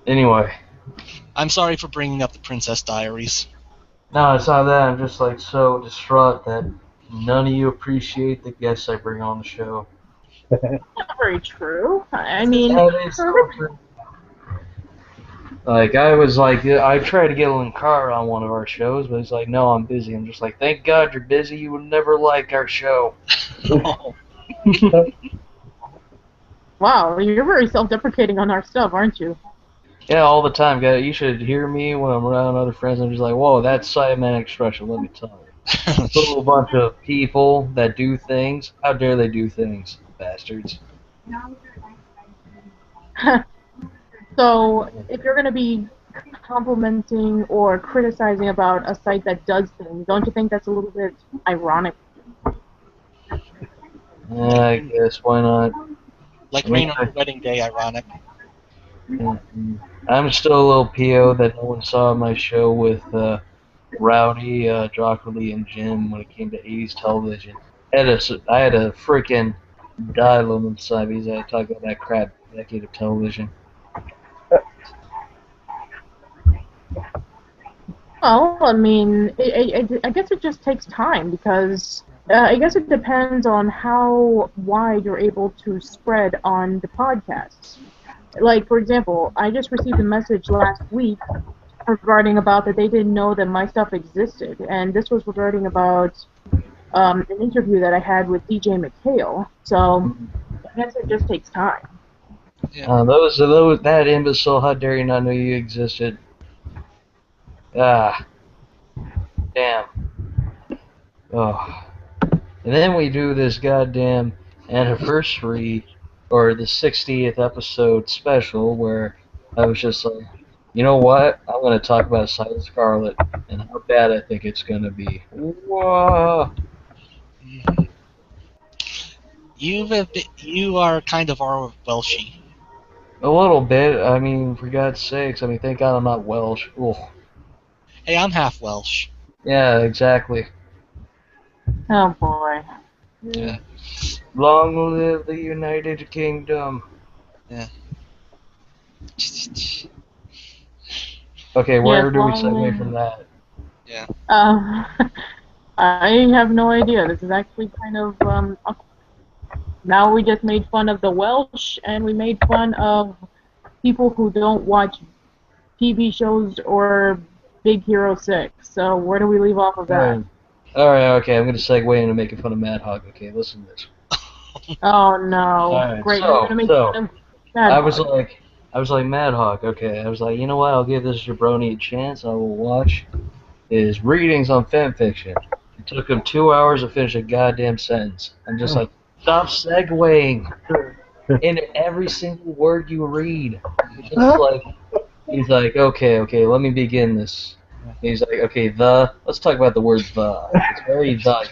[SPEAKER 2] Anyway.
[SPEAKER 3] I'm sorry for bringing up the Princess Diaries.
[SPEAKER 2] No, it's not that. I'm just like so distraught that none of you appreciate the guests I bring on the show.
[SPEAKER 1] Not very true. I mean,
[SPEAKER 2] That is so true. Like, I was like, I tried to get Linkara on one of our shows, but he's like, no, I'm busy. I'm just like, thank God you're busy. You would never like our show.
[SPEAKER 3] Oh,
[SPEAKER 1] Wow, you're very self-deprecating on our stuff, aren't you?
[SPEAKER 2] Yeah, all the time, guy. You should hear me when I'm around other friends. I'm just like, whoa, that's Manic Expression. Let me tell you. It's a little bunch of people that do things. How dare they do things, bastards?
[SPEAKER 1] So, if you're going to be complimenting or criticizing about a site that does things, don't you think that's a little bit ironic?
[SPEAKER 2] I guess, why not?
[SPEAKER 3] like
[SPEAKER 2] I mean,
[SPEAKER 3] rain on your wedding day, ironic.
[SPEAKER 2] I'm still a little PO that no one saw my show with Rowdy, Jockely, and Jim when it came to 80s television. I had a freaking dial inside because I talk about that crap decade of television.
[SPEAKER 1] Well, I mean, I guess it just takes time because I guess it depends on how wide you're able to spread on the podcasts. Like, for example, I just received a message last week regarding about that they didn't know that my stuff existed, and this was regarding about an interview that I had with DJ McHale. So I guess it just takes time.
[SPEAKER 3] Yeah.
[SPEAKER 2] That imbecile, how dare you not know you existed? Ah, damn. Oh. And then we do this goddamn anniversary, or the 60th episode special, where I was just like, you know what? I'm going to talk about Silent Scarlet and how bad I think it's going to be. Whoa!
[SPEAKER 3] Mhm. You are kind of our Welshie.
[SPEAKER 2] A little bit. I mean, for God's sakes. I mean, thank God I'm not Welsh. Ugh.
[SPEAKER 3] Hey, I'm half Welsh.
[SPEAKER 2] Yeah, exactly.
[SPEAKER 1] Oh boy.
[SPEAKER 3] Yeah.
[SPEAKER 2] Long live the United Kingdom.
[SPEAKER 3] Yeah.
[SPEAKER 2] Okay,
[SPEAKER 1] Yes,
[SPEAKER 2] where do we segue from that?
[SPEAKER 3] Yeah.
[SPEAKER 1] um, I have no idea. This is actually kind of now we just made fun of the Welsh and we made fun of people who don't watch TV shows or Big Hero 6. So where do we leave off of that?
[SPEAKER 2] Alright, okay, I'm going to segue into making fun of Mad Hog. Okay, listen to this.
[SPEAKER 1] Oh no.
[SPEAKER 2] Alright,
[SPEAKER 1] Great, you're gonna make fun of
[SPEAKER 2] I
[SPEAKER 1] Mad
[SPEAKER 2] was
[SPEAKER 1] Hog.
[SPEAKER 2] like, Mad Hog, okay. I was like, you know what? I'll give this jabroni a chance. I will watch his readings on fanfiction. It took him 2 hours to finish a goddamn sentence. I'm just like, stop segueing into every single word you read. It's just like, he's like, okay, let me begin this. He's like, okay, let's talk about the word the. It's very the.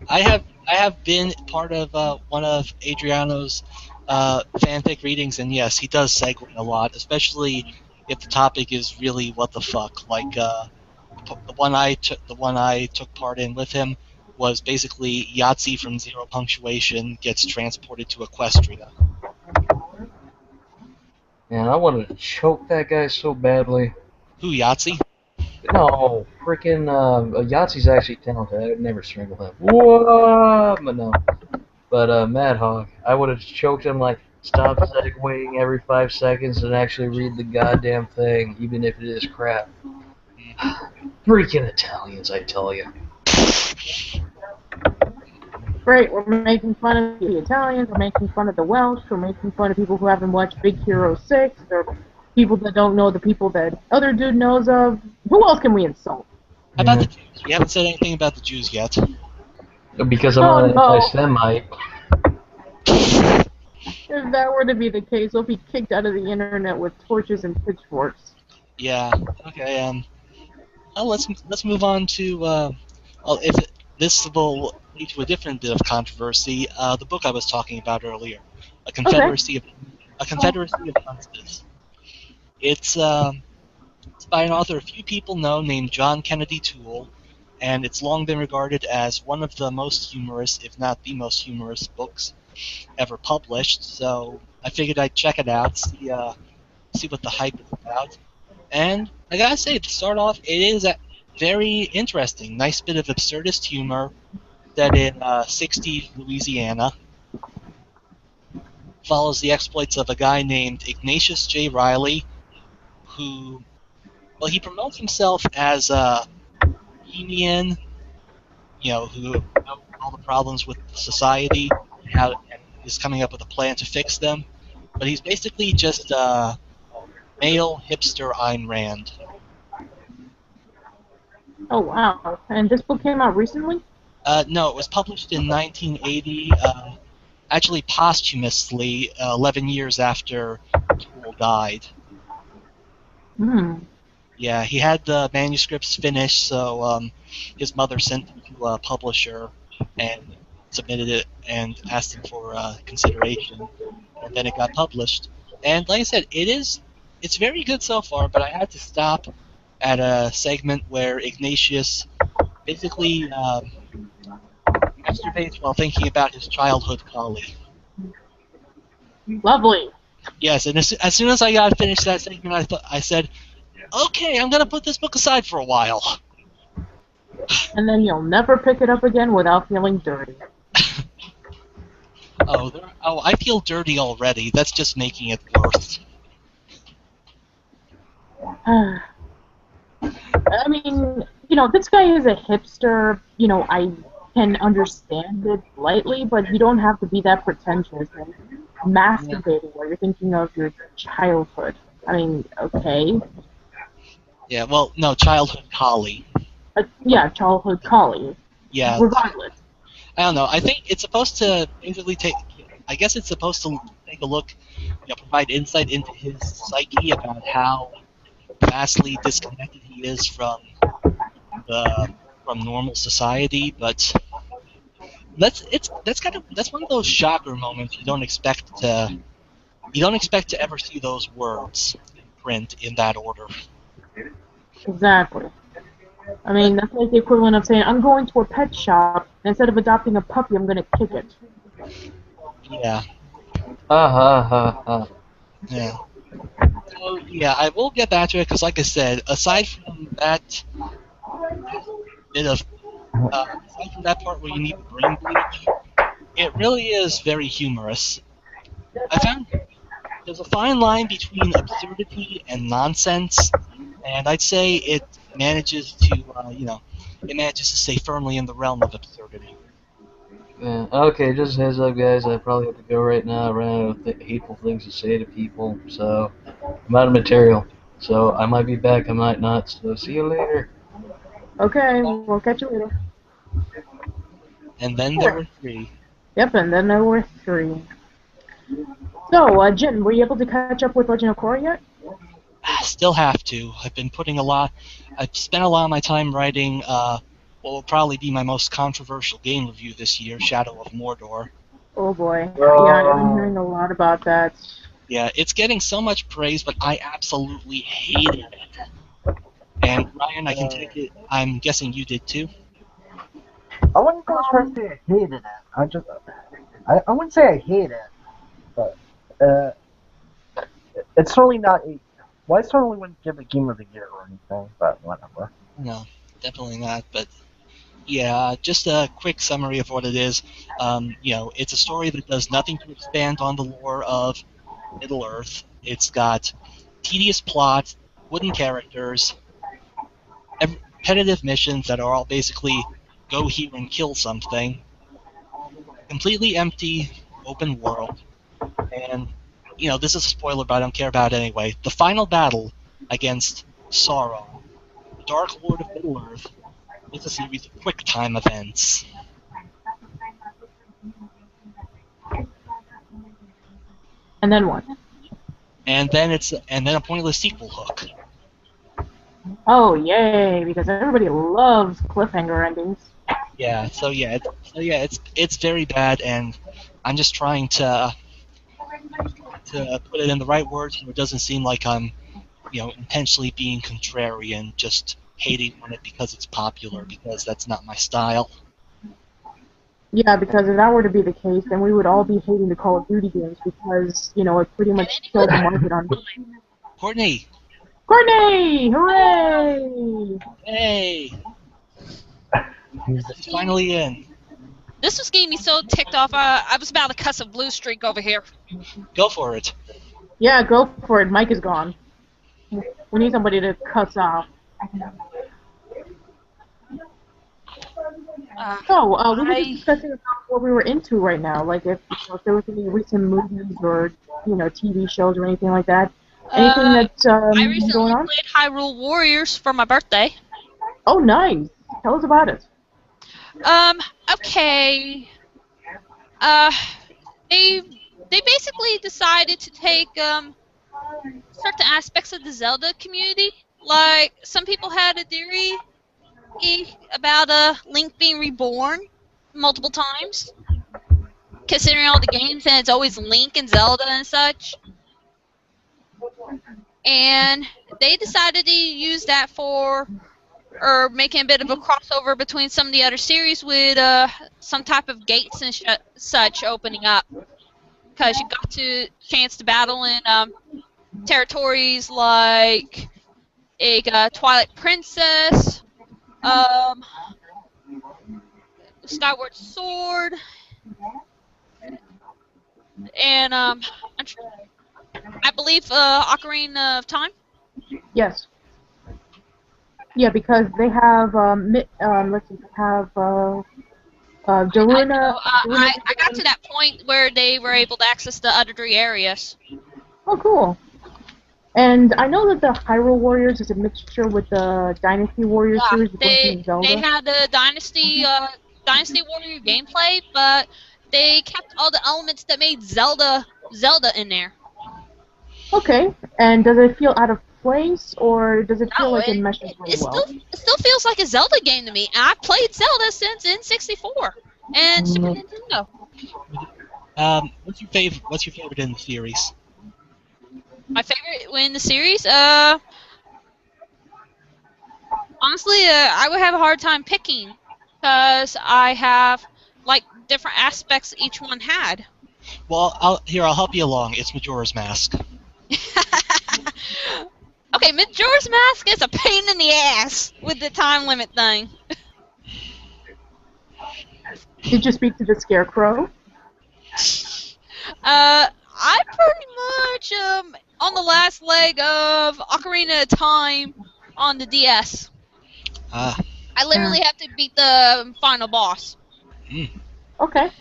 [SPEAKER 3] I have been part of one of Adriano's fanfic readings, and yes, he does segue a lot, especially if the topic is really what the fuck. Like the one I took part in with him was basically Yahtzee from Zero Punctuation gets transported to Equestria.
[SPEAKER 2] Man, I wanted to choke that guy so badly.
[SPEAKER 3] Who, Yahtzee?
[SPEAKER 2] No, freaking Yahtzee's actually talented. I would never strangle him. Whoa, but no. But Mad Hog, I would have choked him like, stop segueing every 5 seconds and actually read the goddamn thing, even if it is crap. Freaking Italians, I tell you.
[SPEAKER 1] Great, we're making fun of the Italians, we're making fun of the Welsh, we're making fun of people who haven't watched Big Hero 6, or people that don't know the people that other dude knows of. Who else can we insult?
[SPEAKER 3] How about the Jews? We haven't said anything about the Jews yet.
[SPEAKER 2] Because I'm not an anti-Semite.
[SPEAKER 1] If that were to be the case, we'll be kicked out of the internet with torches and pitchforks.
[SPEAKER 3] Yeah. Okay. Let's move on to this will lead to a different bit of controversy. The book I was talking about earlier, a Confederacy of Dunces. It's by an author few people know named John Kennedy Toole, and it's long been regarded as one of the most humorous, if not the most humorous, books ever published. So I figured I'd check it out, see what the hype is about. And I gotta say, to start off, it is very interesting. Nice bit of absurdist humor set in 60s Louisiana. Follows the exploits of a guy named Ignatius J. Riley, who, well, he promotes himself as a bohemian, who knows all the problems with society and is coming up with a plan to fix them. But he's basically just a male hipster Ayn Rand.
[SPEAKER 1] Oh wow! And this book came out recently?
[SPEAKER 3] No, it was published in 1980, actually posthumously, 11 years after Tool died.
[SPEAKER 1] Hmm.
[SPEAKER 3] Yeah, he had the manuscripts finished, so his mother sent them to a publisher and submitted it and asked him for consideration, and then it got published. And like I said, it's very good so far, but I had to stop at a segment where Ignatius basically masturbates while thinking about his childhood colleague.
[SPEAKER 1] Lovely.
[SPEAKER 3] Yes, and as soon as I got finished that segment, I said, okay, I'm gonna put this book aside for a while.
[SPEAKER 1] And then you'll never pick it up again without feeling dirty.
[SPEAKER 3] I feel dirty already. That's just making it worse.
[SPEAKER 1] I mean, this guy is a hipster. I can understand it lightly, but you don't have to be that pretentious and masturbating while you're thinking of your childhood. I mean, okay.
[SPEAKER 3] Yeah, well, no, childhood collie.
[SPEAKER 1] Yeah, childhood collie.
[SPEAKER 3] Yeah.
[SPEAKER 1] Regardless.
[SPEAKER 3] I don't know. I think it's supposed to basically I guess it's supposed to take a look, provide insight into his psyche about how vastly disconnected he is from normal society. But that's one of those shocker moments you don't expect to ever see those words in print in that order.
[SPEAKER 1] Exactly. I mean, that's like the equivalent of saying, I'm going to a pet shop, and instead of adopting a puppy, I'm going to kick it.
[SPEAKER 3] Yeah.
[SPEAKER 2] Ha.
[SPEAKER 3] Yeah. So, yeah, I will get back to it, because like I said, aside from that part where you need the brain bleach, it really is very humorous. I found there's a fine line between absurdity and nonsense, and I'd say it manages to stay firmly in the realm of absurdity.
[SPEAKER 2] Yeah. Okay, just a heads up, guys. I probably have to go right now. I ran out of hateful things to say to people, so I'm out of material. So I might be back, I might not. So see you later.
[SPEAKER 1] Okay, we'll catch you later.
[SPEAKER 3] And then there were 3.
[SPEAKER 1] Yep, and then there were 3. So, Jin, were you able to catch up with Legend of Korra yet?
[SPEAKER 3] Still have to. I've spent a lot of my time writing what will probably be my most controversial game review this year, Shadow of Mordor.
[SPEAKER 1] Oh boy. Yeah, I've been hearing a lot about that.
[SPEAKER 3] Yeah, it's getting so much praise, but I absolutely hated it. And Ryan, I can take it. I'm guessing you did too.
[SPEAKER 4] I wouldn't go as far as say I hated it. I wouldn't say I hate it, but it's certainly not a. Well, I certainly wouldn't give it Game of the Year or anything, but whatever.
[SPEAKER 3] No, definitely not. But yeah, just a quick summary of what it is. It's a story that does nothing to expand on the lore of Middle Earth. It's got tedious plot, wooden characters, repetitive missions that are all basically go here and kill something. Completely empty, open world. And, this is a spoiler, but I don't care about it anyway. The final battle against Sauron, the Dark Lord of Middle Earth, is a series of quick time events.
[SPEAKER 1] And then what?
[SPEAKER 3] And then a pointless sequel hook.
[SPEAKER 1] Oh, yay, because everybody loves cliffhanger endings.
[SPEAKER 3] Yeah, it's very bad, and I'm just trying to put it in the right words so it doesn't seem like I'm, intentionally being contrarian, just hating on it because it's popular, because that's not my style.
[SPEAKER 1] Yeah, because if that were to be the case, then we would all be hating the Call of Duty games because, it pretty much killed the market on...
[SPEAKER 3] Courtney!
[SPEAKER 1] Courtney! Hooray!
[SPEAKER 3] Hey! She's finally in.
[SPEAKER 5] This was getting me so ticked off, I was about to cuss a blue streak over here.
[SPEAKER 3] Go for it.
[SPEAKER 1] Yeah, go for it. Mike is gone. We need somebody to cuss off. So, we were just discussing about what we were into right now, like if there was any recent movies or TV shows or anything like that. Anything that's
[SPEAKER 5] I
[SPEAKER 1] been
[SPEAKER 5] recently
[SPEAKER 1] going on?
[SPEAKER 5] played Hyrule Warriors for my birthday.
[SPEAKER 1] Oh, nice. Tell us about it.
[SPEAKER 5] Okay. They basically decided to take certain aspects of the Zelda community. Like, some people had a theory about Link being reborn multiple times, considering all the games, and it's always Link and Zelda and such. And they decided to use that for, or making a bit of a crossover between some of the other series with some type of gates and such opening up. Because you got to chance to battle in territories like Twilight Princess, Skyward Sword, and I believe Ocarina of Time.
[SPEAKER 1] Yes. Yeah, because they have let's see, they have Daruna.
[SPEAKER 5] I got to that point where they were able to access the other 3 areas.
[SPEAKER 1] Oh, cool. And I know that the Hyrule Warriors is a mixture with the Dynasty Warriors series with Link and Zelda.
[SPEAKER 5] They had the Dynasty Warrior gameplay, but they kept all the elements that made Zelda in there.
[SPEAKER 1] Okay. And does it feel out of place, or does it feel like it meshes really well?
[SPEAKER 5] It still feels like a Zelda game to me. And I've played Zelda since N64 and Super Nintendo.
[SPEAKER 3] What's your favorite in the series?
[SPEAKER 5] My favorite in the series? Honestly, I would have a hard time picking, because I have like different aspects each one had.
[SPEAKER 3] Well, I'll help you along. It's Majora's Mask.
[SPEAKER 5] Okay, Majora's Mask is a pain in the ass with the time limit thing.
[SPEAKER 1] Did you speak to the Scarecrow?
[SPEAKER 5] I pretty much on the last leg of Ocarina of Time on the DS. I literally have to beat the final boss.
[SPEAKER 1] Okay.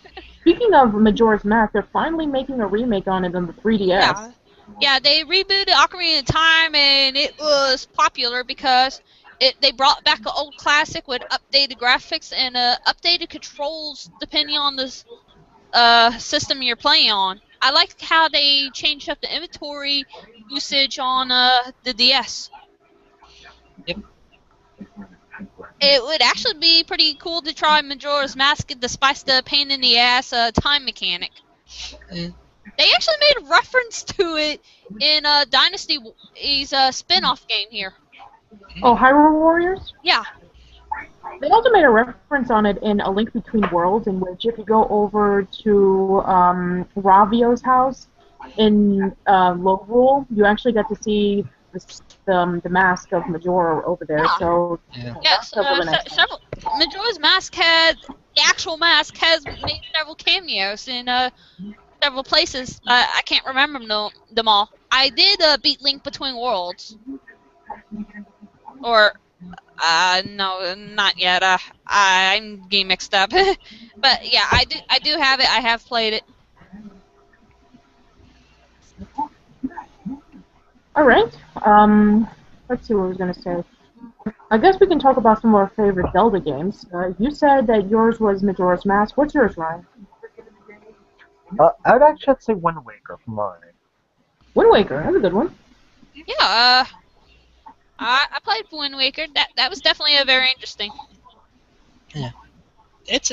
[SPEAKER 1] Speaking of Majora's Mask, they're finally making a remake on it on the 3DS.
[SPEAKER 5] Yeah, they rebooted Ocarina of Time, and it was popular because they brought back an old classic with updated graphics and updated controls depending on the system you're playing on. I like how they changed up the inventory usage on the DS.
[SPEAKER 3] Yep.
[SPEAKER 5] It would actually be pretty cool to try Majora's Mask despite the pain in the ass time mechanic. They actually made a reference to it in Dynasty's spin-off game here.
[SPEAKER 1] Oh, Hyrule Warriors?
[SPEAKER 5] Yeah.
[SPEAKER 1] They also made a reference on it in A Link Between Worlds, in which if you go over to Ravio's house in Lorule, you actually get to see the mask of Majora over there.
[SPEAKER 5] Yeah.
[SPEAKER 1] So
[SPEAKER 5] yes,
[SPEAKER 1] really nice.
[SPEAKER 5] Majora's Mask the actual mask has made several cameos in several places. I can't remember them all. I did beat Link Between Worlds. Or, no, not yet. I'm getting mixed up. But yeah, I do have it. I have played it.
[SPEAKER 1] All right. Let's see what I was gonna say. I guess we can talk about some of our favorite Zelda games. You said that yours was Majora's Mask. What's yours, Ryan?
[SPEAKER 4] I'd actually say Wind Waker for mine.
[SPEAKER 1] Wind Waker, that's a good one.
[SPEAKER 5] Yeah, I played Wind Waker. That was definitely a very interesting.
[SPEAKER 3] Yeah, it's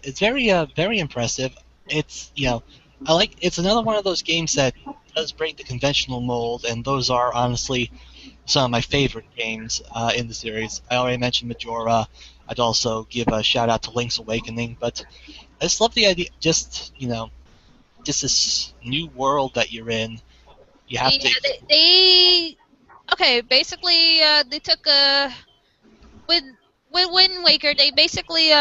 [SPEAKER 3] very impressive. It's it's another one of those games that does break the conventional mold, and those are honestly some of my favorite games in the series. I already mentioned Majora. I'd also give a shout out to Link's Awakening, but I just love the idea, just this new world that you're in. You have to.
[SPEAKER 5] Basically, they took with Wind Waker. They basically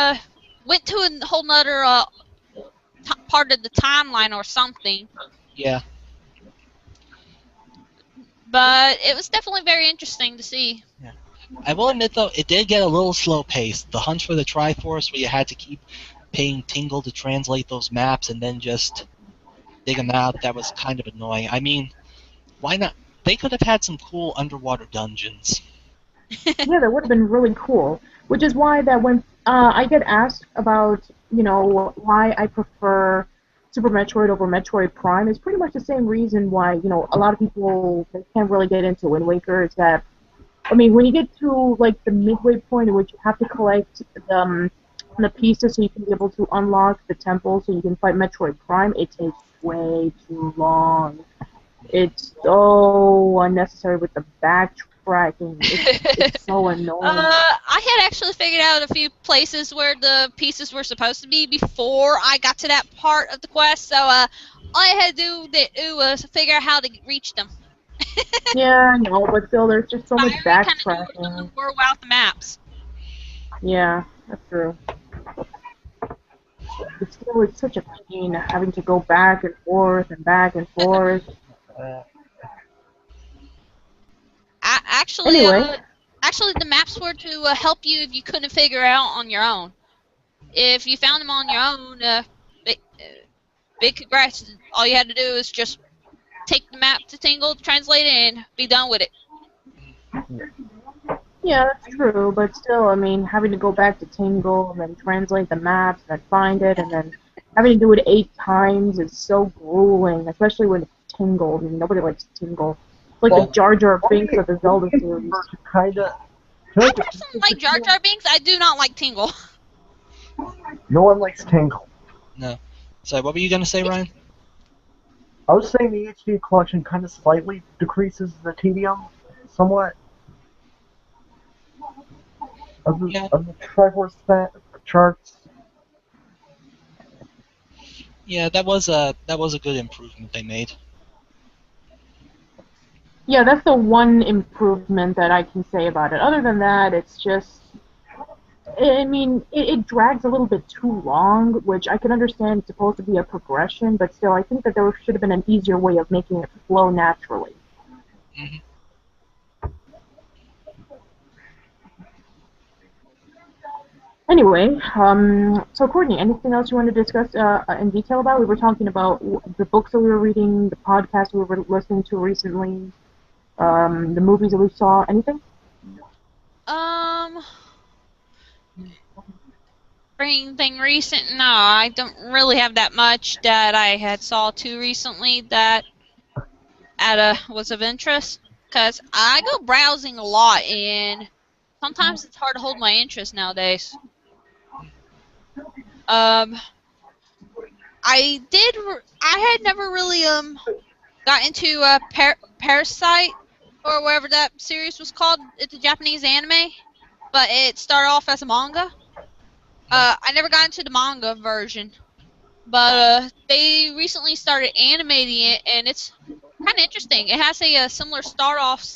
[SPEAKER 5] went to a whole nother part of the timeline or something.
[SPEAKER 3] Yeah.
[SPEAKER 5] But it was definitely very interesting to see.
[SPEAKER 3] Yeah. I will admit, though, it did get a little slow-paced. The hunt for the Triforce, where you had to keep paying Tingle to translate those maps and then just dig them out, that was kind of annoying. I mean, why not? They could have had some cool underwater dungeons.
[SPEAKER 1] Yeah, that would have been really cool. Which is why that when I get asked about, why I prefer Super Metroid over Metroid Prime, it's pretty much the same reason why, a lot of people they can't really get into Wind Waker is that, I mean, when you get to, like, the midway point in which you have to collect the pieces so you can be able to unlock the temple so you can fight Metroid Prime, it takes way too long. It's so unnecessary with the backtracking. It's so annoying.
[SPEAKER 5] I had actually figured out a few places where the pieces were supposed to be before I got to that part of the quest, so all I had to do was figure out how to reach them.
[SPEAKER 1] Yeah, I know, but still, there's just so much
[SPEAKER 5] I already kind of knew where
[SPEAKER 1] backtracking.
[SPEAKER 5] some of them were without the maps.
[SPEAKER 1] Yeah, that's true. But still, it's such a pain having to go back and forth and back and forth.
[SPEAKER 5] Actually,
[SPEAKER 1] Anyway.
[SPEAKER 5] Actually, the maps were to help you if you couldn't figure it out on your own. If you found them on your own, big congrats. All you had to do is just take the map to Tingle, translate it, and be done with it.
[SPEAKER 1] Yeah, that's true, but still, I mean, having to go back to Tingle and then translate the maps and then find it and then having to do it 8 times is so grueling, especially when it's Tingle. I mean, nobody likes Tingle. It's like the Jar Jar Binks of the Zelda series.
[SPEAKER 4] Kinda.
[SPEAKER 5] I personally like Jar Jar Binks. I do not like Tingle.
[SPEAKER 4] No one likes Tingle.
[SPEAKER 3] No. So, what were you going to say, Ryan?
[SPEAKER 4] I was saying the HD collection kind of slightly decreases the tedium, somewhat. Of the Triforce charts.
[SPEAKER 3] Yeah, that was a good improvement they made.
[SPEAKER 1] Yeah, that's the one improvement that I can say about it. Other than that, it's just... I mean, it drags a little bit too long, which I can understand it's supposed to be a progression, but still, I think that there should have been an easier way of making it flow naturally.
[SPEAKER 3] Mm-hmm.
[SPEAKER 1] Anyway, so Courtney, anything else you want to discuss in detail about? We were talking about the books that we were reading, the podcast we were listening to recently, the movies that we saw. Anything?
[SPEAKER 5] For anything recent, no, I don't really have that much that I had saw too recently that was of interest. Because I go browsing a lot, and sometimes it's hard to hold my interest nowadays. I had never really got into Parasite or whatever that series was called. It's a Japanese anime, but it started off as a manga. I never got into the manga version, but they recently started animating it, and it's kind of interesting. It has a similar start off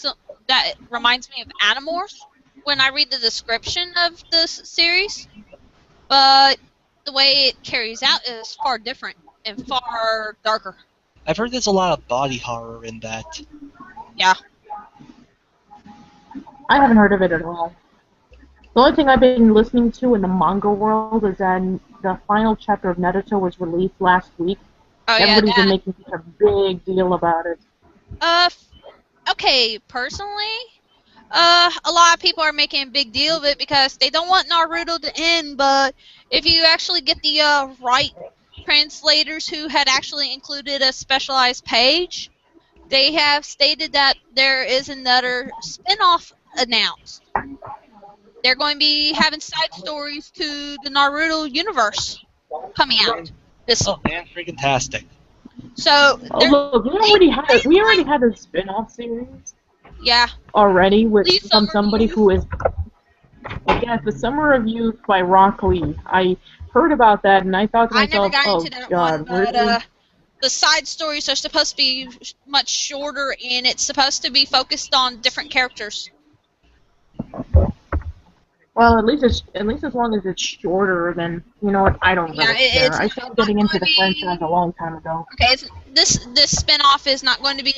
[SPEAKER 5] that reminds me of Animorphs when I read the description of this series, but the way it carries out is far different and far darker.
[SPEAKER 3] I've heard there's a lot of body horror in that.
[SPEAKER 5] Yeah.
[SPEAKER 1] I haven't heard of it at all. The only thing I've been listening to in the manga world is that the final chapter of Naruto was released last week.
[SPEAKER 5] Oh,
[SPEAKER 1] Everybody's been making such a big deal about it.
[SPEAKER 5] Okay, personally, a lot of people are making a big deal of it because they don't want Naruto to end, but if you actually get the right translators who had actually included a specialized page, they have stated that there is another spin-off announced. They're going to be having side stories to the Naruto universe coming out.
[SPEAKER 3] Oh man, freaking tastic!
[SPEAKER 5] So
[SPEAKER 1] look, we already had a spin-off series.
[SPEAKER 5] Yeah.
[SPEAKER 1] Already from somebody who is. Yes, The Summer of Youth by Rock Lee. I heard about that and I thought to myself,
[SPEAKER 5] I never got into that
[SPEAKER 1] God,
[SPEAKER 5] one, but the side stories are supposed to be much shorter, and it's supposed to be focused on different characters.
[SPEAKER 1] Well, at least as long as it's shorter, then you know what? I don't really care. I started getting into the franchise a long time ago.
[SPEAKER 5] Okay, this spin-off is not going to be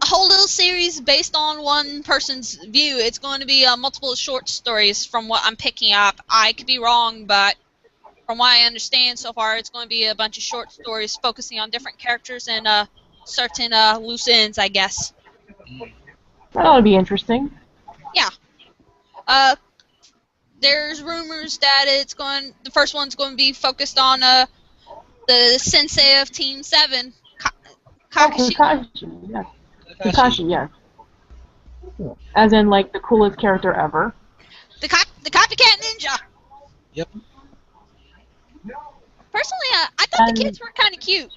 [SPEAKER 5] a whole little series based on one person's view. It's going to be multiple short stories from what I'm picking up. I could be wrong, but from what I understand so far, it's going to be a bunch of short stories focusing on different characters and certain loose ends, I guess.
[SPEAKER 1] That ought to be interesting.
[SPEAKER 5] Yeah. There's rumors that the first one's going to be focused on the sensei of Team 7, Kakashi.
[SPEAKER 1] Kakashi, yes. Kakashi, yes. As in, like, the coolest character ever.
[SPEAKER 5] The copycat ninja.
[SPEAKER 3] Yep.
[SPEAKER 5] Personally, I thought the kids were kind of cute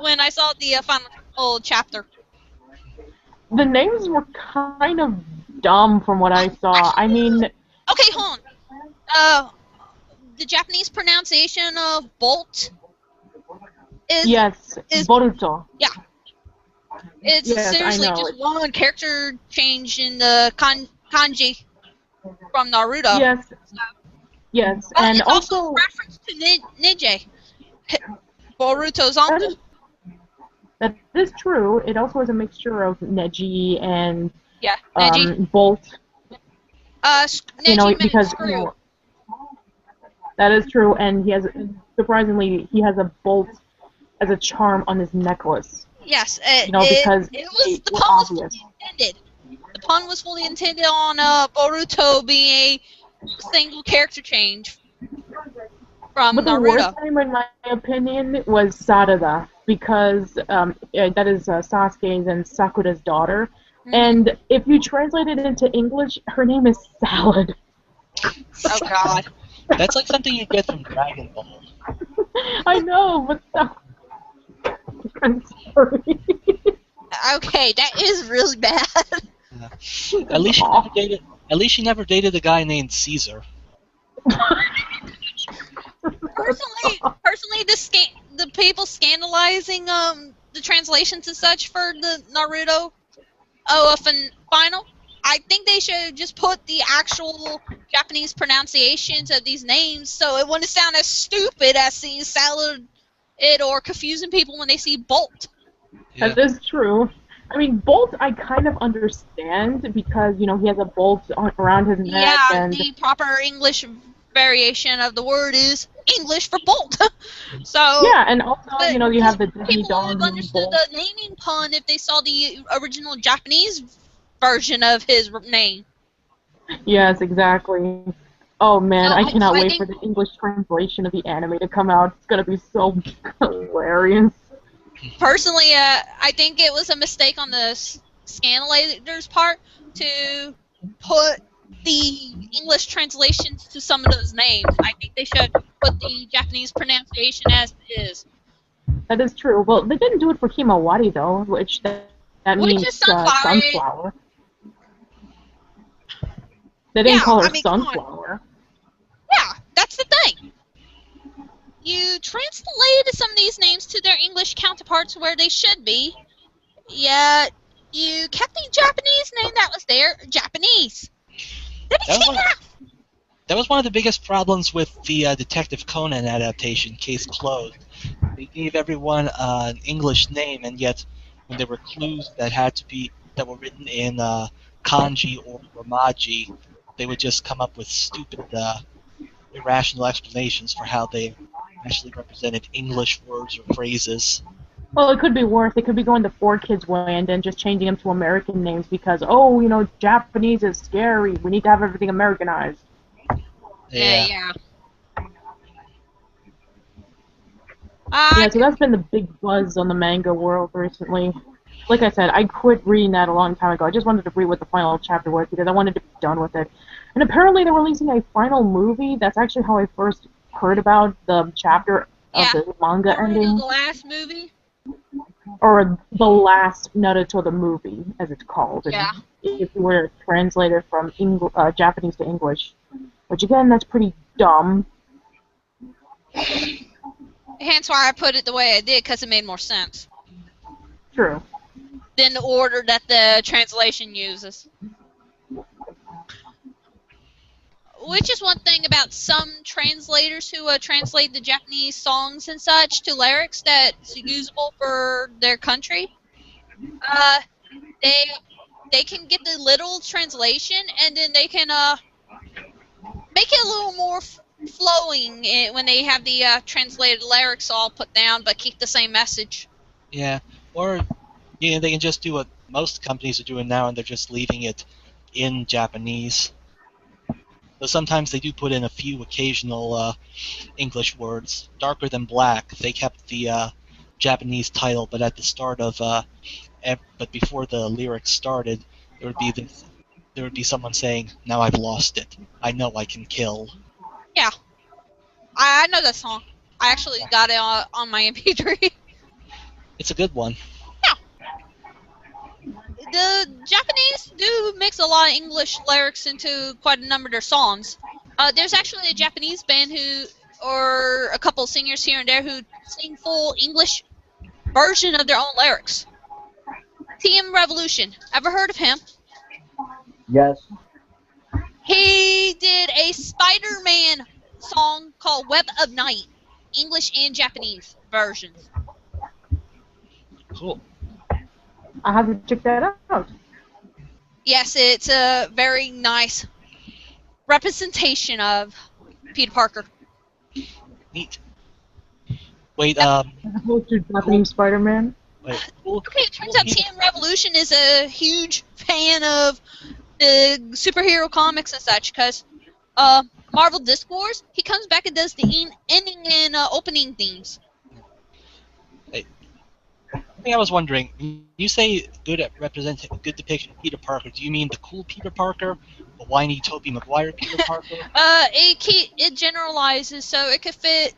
[SPEAKER 5] when I saw the final chapter.
[SPEAKER 1] The names were kind of dumb from what I saw. I mean...
[SPEAKER 5] Okay, hold on. The Japanese pronunciation of Bolt is...
[SPEAKER 1] Yes, Boruto.
[SPEAKER 5] Yeah. It's seriously just one character change in the kanji from Naruto.
[SPEAKER 1] Yes. Yes,
[SPEAKER 5] But
[SPEAKER 1] and
[SPEAKER 5] it's also a reference to Ninja. Boruto's uncle.
[SPEAKER 1] That is true. It also is a mixture of Neji and
[SPEAKER 5] Neji.
[SPEAKER 1] Bolt.
[SPEAKER 5] Neji
[SPEAKER 1] because that is true, and he has a bolt as a charm on his necklace.
[SPEAKER 5] Yes,
[SPEAKER 1] because
[SPEAKER 5] the pun was fully intended. The pun was fully intended on Boruto being a single character change from
[SPEAKER 1] but
[SPEAKER 5] Naruto.
[SPEAKER 1] The worst name, in my opinion, was Sarada, because that is Sasuke's and Sakura's daughter. Mm-hmm. And if you translate it into English, her name is Salad.
[SPEAKER 5] Oh God.
[SPEAKER 3] That's like something you get from Dragon Ball.
[SPEAKER 1] I know, but I'm sorry.
[SPEAKER 5] Okay, that is really bad.
[SPEAKER 3] At least she never dated a guy named Caesar.
[SPEAKER 5] Personally, the people scandalizing the translations and such for the Naruto final, I think they should just put the actual Japanese pronunciations of these names so it wouldn't sound as stupid as seeing Salad or confusing people when they see Bolt.
[SPEAKER 3] Yeah.
[SPEAKER 1] That is true. I mean, Bolt I kind of understand because, he has a bolt around his neck.
[SPEAKER 5] Yeah,
[SPEAKER 1] and
[SPEAKER 5] the proper English variation of the word is English for Bolt. So
[SPEAKER 1] yeah, and also, you have the Disney
[SPEAKER 5] people would have understood the naming pun if they saw the original Japanese version of his name.
[SPEAKER 1] Yes, exactly. Oh man, I cannot wait for the English translation of the anime to come out. It's gonna be so hilarious.
[SPEAKER 5] Personally, I think it was a mistake on the scanlators part to put the English translations to some of those names. I think they should put the Japanese pronunciation as it is.
[SPEAKER 1] That is true. Well, they didn't do it for Himawari though, which means sunflower. They didn't call her sunflower.
[SPEAKER 5] Yeah, that's the thing. You translated some of these names to their English counterparts where they should be, yet you kept the Japanese name that was there Japanese.
[SPEAKER 3] That was one of the biggest problems with the Detective Conan adaptation, Case Closed. They gave everyone an English name, and yet when there were clues that were written in kanji or romaji, they would just come up with stupid, irrational explanations for how they actually represented English words or phrases.
[SPEAKER 1] Well, it could be worse. It could be going the 4Kids way and then just changing them to American names because, Japanese is scary. We need to have everything Americanized.
[SPEAKER 5] Yeah.
[SPEAKER 1] Yeah, so that's been the big buzz on the manga world recently. Like I said, I quit reading that a long time ago. I just wanted to read what the final chapter was because I wanted to be done with it. And apparently they're releasing a final movie. That's actually how I first heard about the chapter of the manga ending.
[SPEAKER 5] The last movie?
[SPEAKER 1] Or the last Naruto the movie, as it's called.
[SPEAKER 5] Yeah.
[SPEAKER 1] If you were to translate it from Japanese to English. Which, again, that's pretty dumb.
[SPEAKER 5] Hence why I put it the way I did, because it made more sense.
[SPEAKER 1] True.
[SPEAKER 5] Than the order that the translation uses. Which is one thing about some translators who translate the Japanese songs and such to lyrics that's usable for their country. they can get the literal translation, and then they can make it a little more flowing when they have the translated lyrics all put down, but keep the same message.
[SPEAKER 3] Yeah, or they can just do what most companies are doing now, and they're just leaving it in Japanese. Though sometimes they do put in a few occasional English words. Darker Than Black, they kept the Japanese title, but at the start of but before the lyrics started, there would be someone saying, "Now I've lost it. I know I can kill."
[SPEAKER 5] Yeah, I know that song. I actually got it on my MP3.
[SPEAKER 3] It's a good one.
[SPEAKER 5] The Japanese do mix a lot of English lyrics into quite a number of their songs. There's actually a Japanese band or a couple of singers here and there who sing full English version of their own lyrics. TM Revolution. Ever heard of him?
[SPEAKER 4] Yes.
[SPEAKER 5] He did a Spider-Man song called Web of Night, English and Japanese versions.
[SPEAKER 3] Cool.
[SPEAKER 1] I have to check that out.
[SPEAKER 5] Yes, it's a very nice representation of Peter Parker.
[SPEAKER 3] Neat. Wait,
[SPEAKER 1] As opposed to Japanese Spider-Man.
[SPEAKER 5] Okay, it turns out TM Revolution is a huge fan of the superhero comics and such, because Marvel Disc Wars, he comes back and does the ending and opening themes.
[SPEAKER 3] I think I was wondering, when you say good depiction of Peter Parker, do you mean the cool Peter Parker, the whiny Tobey Maguire Peter Parker?
[SPEAKER 5] It generalizes, so it could fit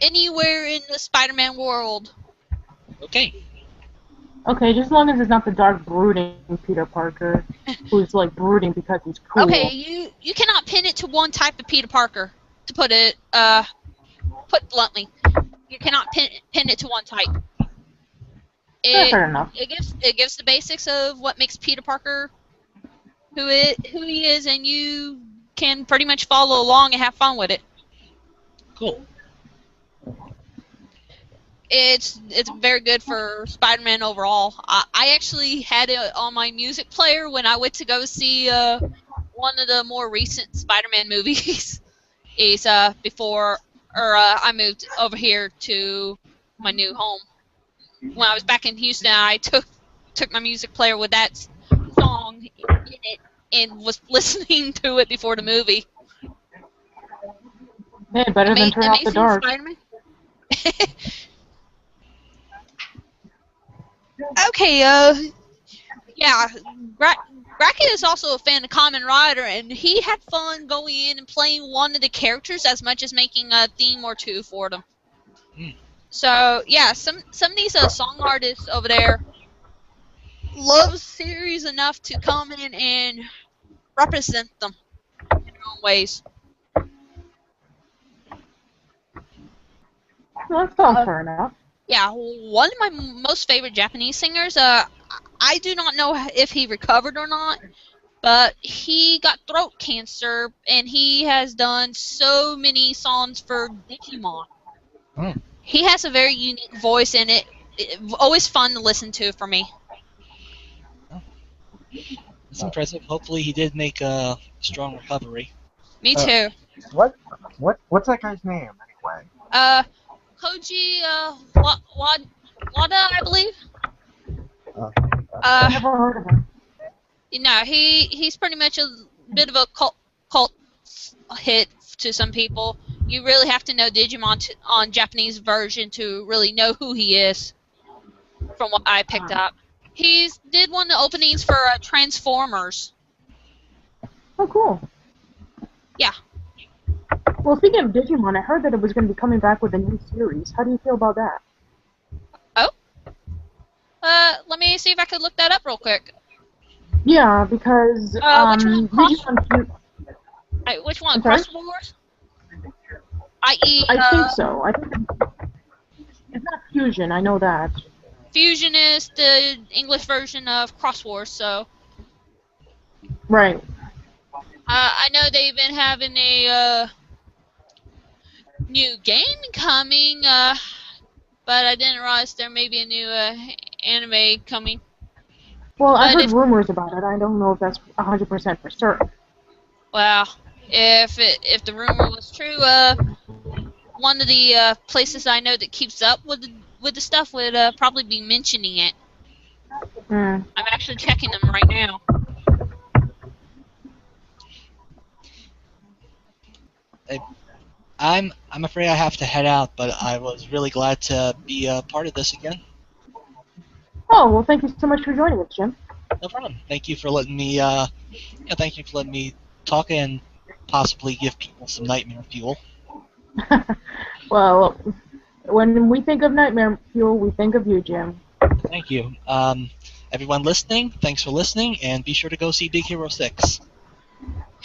[SPEAKER 5] anywhere in the Spider-Man world.
[SPEAKER 3] Okay.
[SPEAKER 1] Okay, just as long as it's not the dark, brooding Peter Parker, who's like brooding because he's cool.
[SPEAKER 5] Okay, you cannot pin it to one type of Peter Parker, to put it bluntly. You cannot pin it to one type.
[SPEAKER 1] Fair enough.
[SPEAKER 5] It gives the basics of what makes Peter Parker who he is, and you can pretty much follow along and have fun with it.
[SPEAKER 3] Cool.
[SPEAKER 5] It's very good for Spider-Man overall. I actually had it on my music player when I went to go see one of the more recent Spider-Man movies. Is before I moved over here to my new home. When I was back in Houston, I took my music player with that song in it and was listening to it before the movie.
[SPEAKER 1] Hey, better than Turn Off the Dark.
[SPEAKER 5] Spider-Man? Okay, yeah, Brackett is also a fan of Kamen Rider, and he had fun going in and playing one of the characters as much as making a theme or two for them.
[SPEAKER 3] Mm.
[SPEAKER 5] So, yeah, some of these song artists over there love series enough to come in and represent them in their own ways.
[SPEAKER 1] Well, that sounds fair enough.
[SPEAKER 5] Yeah, one of my most favorite Japanese singers, I do not know if he recovered or not, but he got throat cancer, and he has done so many songs for Digimon.
[SPEAKER 3] Mm.
[SPEAKER 5] He has a very unique voice, and it's always fun to listen to for me.
[SPEAKER 3] That's impressive. Hopefully he did make a strong recovery.
[SPEAKER 5] Me too.
[SPEAKER 4] What's that guy's name anyway?
[SPEAKER 5] Koji Wada, I believe.
[SPEAKER 1] I've never heard of him.
[SPEAKER 5] He's pretty much a bit of a cult hit to some people. You really have to know Digimon on Japanese version to really know who he is, from what I picked up. He did one of the openings for Transformers.
[SPEAKER 1] Oh, cool.
[SPEAKER 5] Yeah.
[SPEAKER 1] Well, speaking of Digimon, I heard that it was going to be coming back with a new series. How do you feel about that?
[SPEAKER 5] Oh? Let me see if I could look that up real quick.
[SPEAKER 1] Yeah, because
[SPEAKER 5] which one?
[SPEAKER 1] Digimon...
[SPEAKER 5] Which one?
[SPEAKER 1] I'm sorry?
[SPEAKER 5] Cross Wars? I.e.
[SPEAKER 1] I think so. I think it's not Fusion, I know that.
[SPEAKER 5] Fusion is the English version of Cross Wars, so...
[SPEAKER 1] Right.
[SPEAKER 5] I know they've been having a new game coming, but I didn't realize there may be a new anime coming.
[SPEAKER 1] Well, I
[SPEAKER 5] But
[SPEAKER 1] heard
[SPEAKER 5] if,
[SPEAKER 1] rumors about it. I don't know if that's 100% for certain.
[SPEAKER 5] well, if the rumor was true, one of the places I know that keeps up with the stuff would probably be mentioning it.
[SPEAKER 1] Hmm.
[SPEAKER 5] I'm actually checking them right now.
[SPEAKER 3] I'm afraid I have to head out, but I was really glad to be a part of this again.
[SPEAKER 1] Oh, well, thank you so much for joining us, Jim.
[SPEAKER 3] No problem. Thank you for letting me. Thank you for letting me talk and possibly give people some nightmare fuel.
[SPEAKER 1] Well, when we think of nightmare fuel, we think of you, Jim.
[SPEAKER 3] Thank you. Everyone listening, thanks for listening, and be sure to go see Big Hero 6.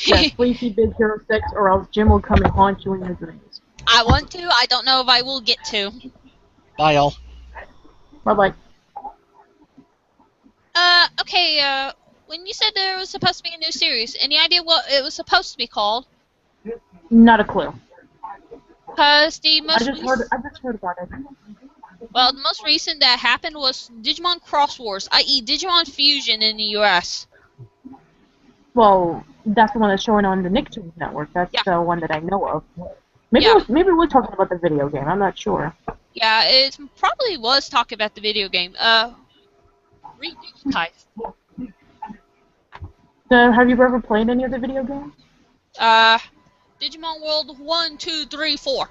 [SPEAKER 1] Yes, please see Big Hero 6, or else Jim will come and haunt you in your dreams.
[SPEAKER 5] I want to. I don't know if I will get to.
[SPEAKER 3] Bye, all.
[SPEAKER 1] Bye-bye.
[SPEAKER 5] Okay, when you said there was supposed to be a new series, any idea what it was supposed to be called?
[SPEAKER 1] Not a clue.
[SPEAKER 5] Because the
[SPEAKER 1] I
[SPEAKER 5] most
[SPEAKER 1] just heard about it.
[SPEAKER 5] well, the most recent that happened was Digimon Cross Wars, i.e. Digimon Fusion in the US.
[SPEAKER 1] Well, that's the one that's showing on the Nekotwins network. That's the one that I know of. Maybe
[SPEAKER 5] Yeah.
[SPEAKER 1] maybe we're talking about the video game. I'm not sure.
[SPEAKER 5] Yeah, it probably was talking about the video game. Redigitized.
[SPEAKER 1] Have you ever played any of the video games?
[SPEAKER 5] Digimon World 1, 2, 3, 4.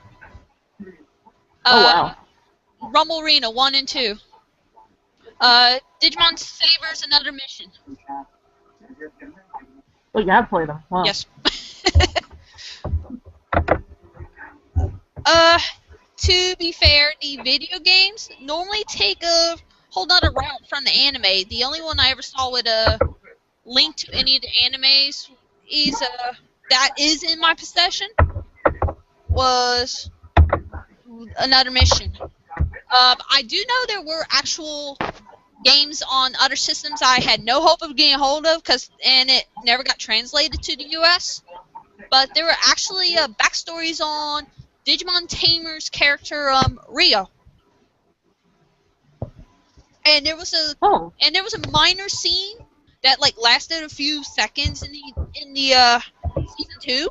[SPEAKER 1] Oh, wow.
[SPEAKER 5] Rumble Arena 1 and 2. Digimon Savers Another Mission.
[SPEAKER 1] Well, you have played them. Wow.
[SPEAKER 5] Yes. To be fair, the video games normally take a whole nother route from the anime. The only one I ever saw with a link to any of the animes is that is in my possession was Another Mission. I do know there were actual games on other systems I had no hope of getting a hold of, and it never got translated to the US. But there were actually backstories on Digimon Tamer's character Rio, and there was a minor scene that like lasted a few seconds in the season 2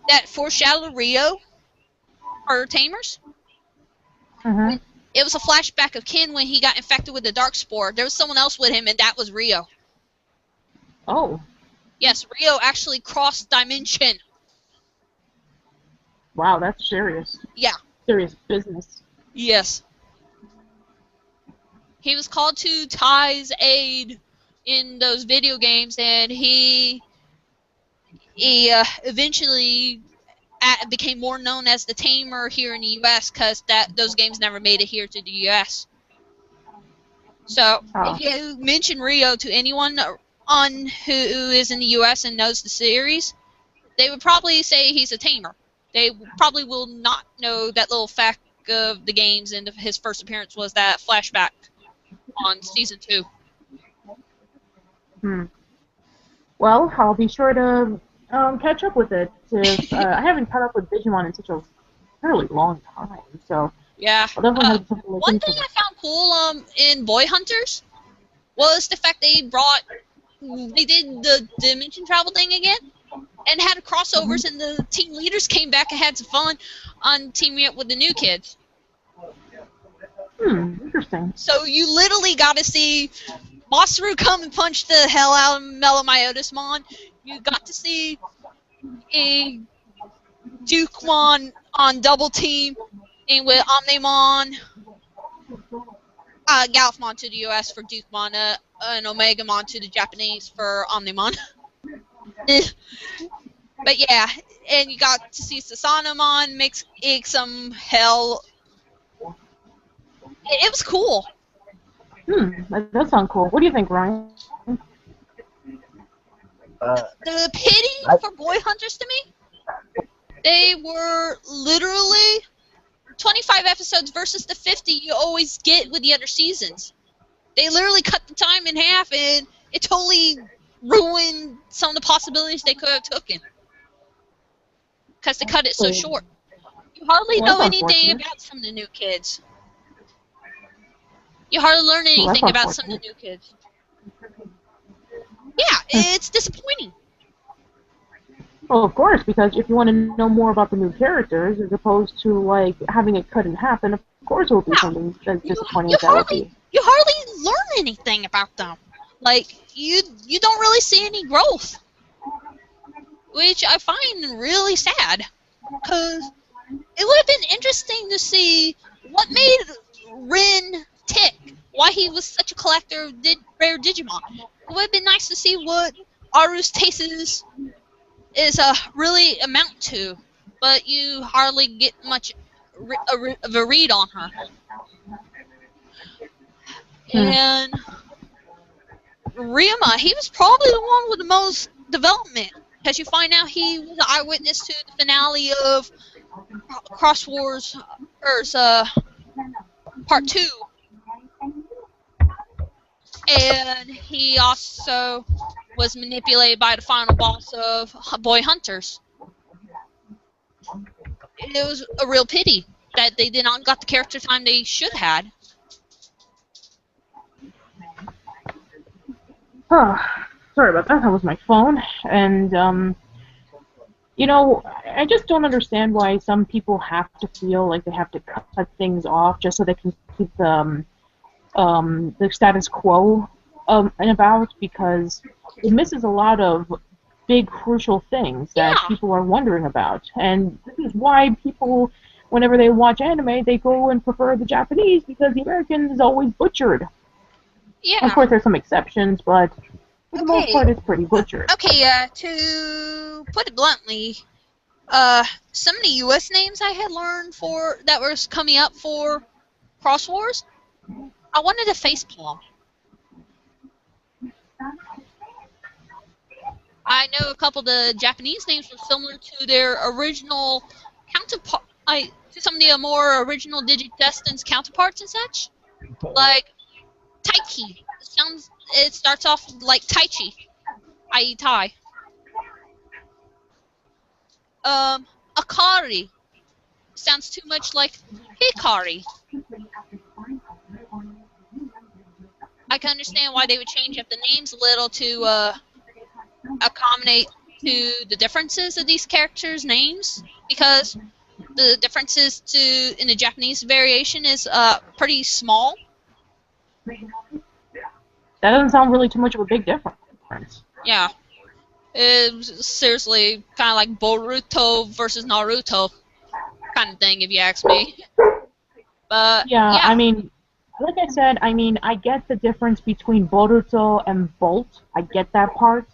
[SPEAKER 5] that foreshadowed Rio or Tamers.
[SPEAKER 1] Mm-hmm.
[SPEAKER 5] It was a flashback of Ken when he got infected with the dark spore. There was someone else with him, and that was Rio.
[SPEAKER 1] Oh.
[SPEAKER 5] Yes, Rio actually crossed dimension.
[SPEAKER 1] Wow, that's serious.
[SPEAKER 5] Yeah.
[SPEAKER 1] Serious business.
[SPEAKER 5] Yes. He was called to Ty's aid in those video games, and he eventually became more known as the Tamer here in the U.S. because those games never made it here to the U.S. So if you mention Rio to anyone who is in the U.S. and knows the series, they would probably say he's a Tamer. They probably will not know that little fact of the games, and his first appearance was that flashback on season 2.
[SPEAKER 1] Well, I'll be sure to catch up with it. I haven't caught up with Digimon in such a fairly long time, so
[SPEAKER 5] yeah.
[SPEAKER 1] I'll definitely have to look
[SPEAKER 5] one
[SPEAKER 1] into
[SPEAKER 5] thing
[SPEAKER 1] it.
[SPEAKER 5] I found cool in Boy Hunters was the fact they did the dimension travel thing again, and had crossovers, and the team leaders came back and had some fun on teaming up with the new kids.
[SPEAKER 1] Interesting.
[SPEAKER 5] So you literally got to see Masaru come and punch the hell out of Melomyotismon. You got to see a Dukemon on double team, and with Omnimon, Galfmon to the US for Dukemon, and Omegamon to the Japanese for Omnimon. But yeah, and you got to see Sasanamon mix some hell. It was cool.
[SPEAKER 1] That does sound cool. What do you think, Ryan?
[SPEAKER 5] The pity for Boy Hunters to me, they were literally 25 episodes versus the 50 you always get with the other seasons. They literally cut the time in half, and it totally ruined some of the possibilities they could have taken. Because they cut it so short. You hardly know anything about some of the new kids. You hardly learn anything about some of the new kids. Yeah, it's disappointing.
[SPEAKER 1] Well, of course, because if you want to know more about the new characters, as opposed to like having it cut in half, then of course it will be
[SPEAKER 5] Yeah,
[SPEAKER 1] something as
[SPEAKER 5] you
[SPEAKER 1] disappointing
[SPEAKER 5] you
[SPEAKER 1] as that will
[SPEAKER 5] hardly
[SPEAKER 1] be.
[SPEAKER 5] you hardly learn anything about them. Like you don't really see any growth, which I find really sad. Because it would have been interesting to see what made Rin tick, why he was such a collector of rare Digimon. It would have been nice to see what Aru's tastes is really amount to, but you hardly get much of a read on her.
[SPEAKER 1] Hmm.
[SPEAKER 5] And Ryuma, he was probably the one with the most development, because you find out he was an eyewitness to the finale of Cross Wars Earth, Part 2. And he also was manipulated by the final boss of Boy Hunters. It was a real pity that they did not got the character time they should had.
[SPEAKER 1] Oh, sorry about that. That was my phone. And, you know, I just don't understand why some people have to feel like they have to cut things off just so they can keep the status quo and about, because it misses a lot of big crucial things that
[SPEAKER 5] Yeah,
[SPEAKER 1] people are wondering about. And this is why people, whenever they watch anime, they go and prefer the Japanese, because the American is always butchered. Of
[SPEAKER 5] yeah.
[SPEAKER 1] course, there's some exceptions, but for the most
[SPEAKER 5] Okay,
[SPEAKER 1] part, it's pretty butchered.
[SPEAKER 5] okay. To put it bluntly, some of the U.S. names I had learned for that was coming up for Cross Wars, I wanted a facepalm. I know a couple of the Japanese names were similar to their original counterpart, to some of the more original Digidestin's counterparts and such. Like Taiki. It starts off like Tai Chi, i.e. Tai. Akari sounds too much like Hikari. I can understand why they would change up the names a little to accommodate to the differences of these characters' names, because the differences in the Japanese variation is pretty small.
[SPEAKER 1] That doesn't sound really too much of a big difference.
[SPEAKER 5] Yeah, it's seriously kind of like Boruto versus Naruto kind of thing, if you ask me. But
[SPEAKER 1] Yeah,
[SPEAKER 5] yeah,
[SPEAKER 1] I mean, like I said, I mean, I get the difference between Boruto and Bolt. I get that part.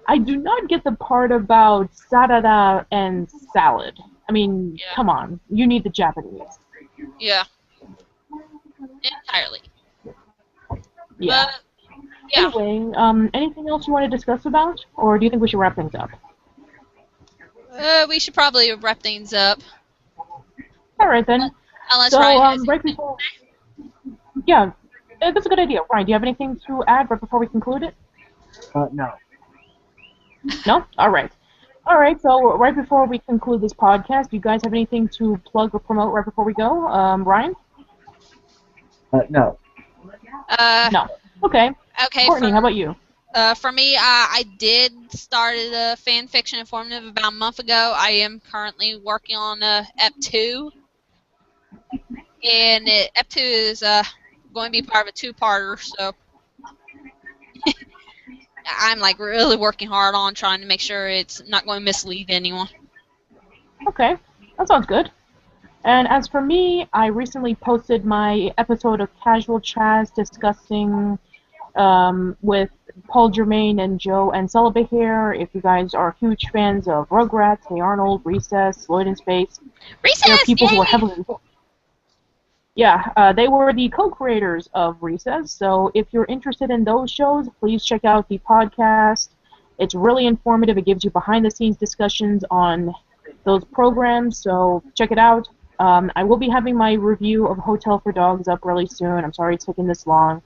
[SPEAKER 1] I do not get the part about Sarada and salad. I mean,
[SPEAKER 5] yeah,
[SPEAKER 1] come on, you need the Japanese.
[SPEAKER 5] yeah, entirely.
[SPEAKER 1] Yeah.
[SPEAKER 5] But yeah,
[SPEAKER 1] Anyway, anything else you want to discuss about, or do you think we should wrap things up?
[SPEAKER 5] we should probably wrap things up.
[SPEAKER 1] All right then.
[SPEAKER 5] Unless
[SPEAKER 1] So,
[SPEAKER 5] Ryan has
[SPEAKER 1] right
[SPEAKER 5] anything.
[SPEAKER 1] before, yeah, that's a good idea. Ryan, do you have anything to add right before we conclude it?
[SPEAKER 4] No.
[SPEAKER 1] No? All right. All right, so right before we conclude this podcast, do you guys have anything to plug or promote right before we go? Ryan?
[SPEAKER 4] No.
[SPEAKER 1] No. Okay.
[SPEAKER 5] Okay,
[SPEAKER 1] Courtney, how about you?
[SPEAKER 5] for me, I did start a fan fiction informative about a month ago. I am currently working on Ep 2. And Ep 2 is going to be part of a two-parter, so I'm like really working hard on trying to make sure it's not going to mislead anyone.
[SPEAKER 1] Okay, that sounds good. And as for me, I recently posted my episode of Casual Chaz discussing with Paul Germain and Joe and Celibate here. If you guys are huge fans of Rugrats, Hey Arnold, Recess, Lloyd in Space, they're
[SPEAKER 5] Recess!
[SPEAKER 1] people who are
[SPEAKER 5] Yay!
[SPEAKER 1] heavily involved. Yeah, they were the co-creators of Recess, so if you're interested in those shows, please check out the podcast. It's really informative. It gives you behind-the-scenes discussions on those programs, so check it out. I will be having my review of Hotel for Dogs up really soon. I'm sorry it's taking this long,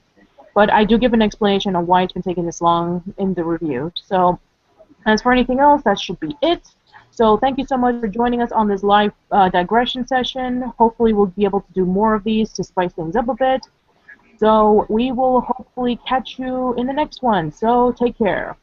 [SPEAKER 1] but I do give an explanation on why it's been taking this long in the review. So as for anything else, that should be it. So thank you so much for joining us on this live digression session. Hopefully we'll be able to do more of these to spice things up a bit. So we will hopefully catch you in the next one. So take care.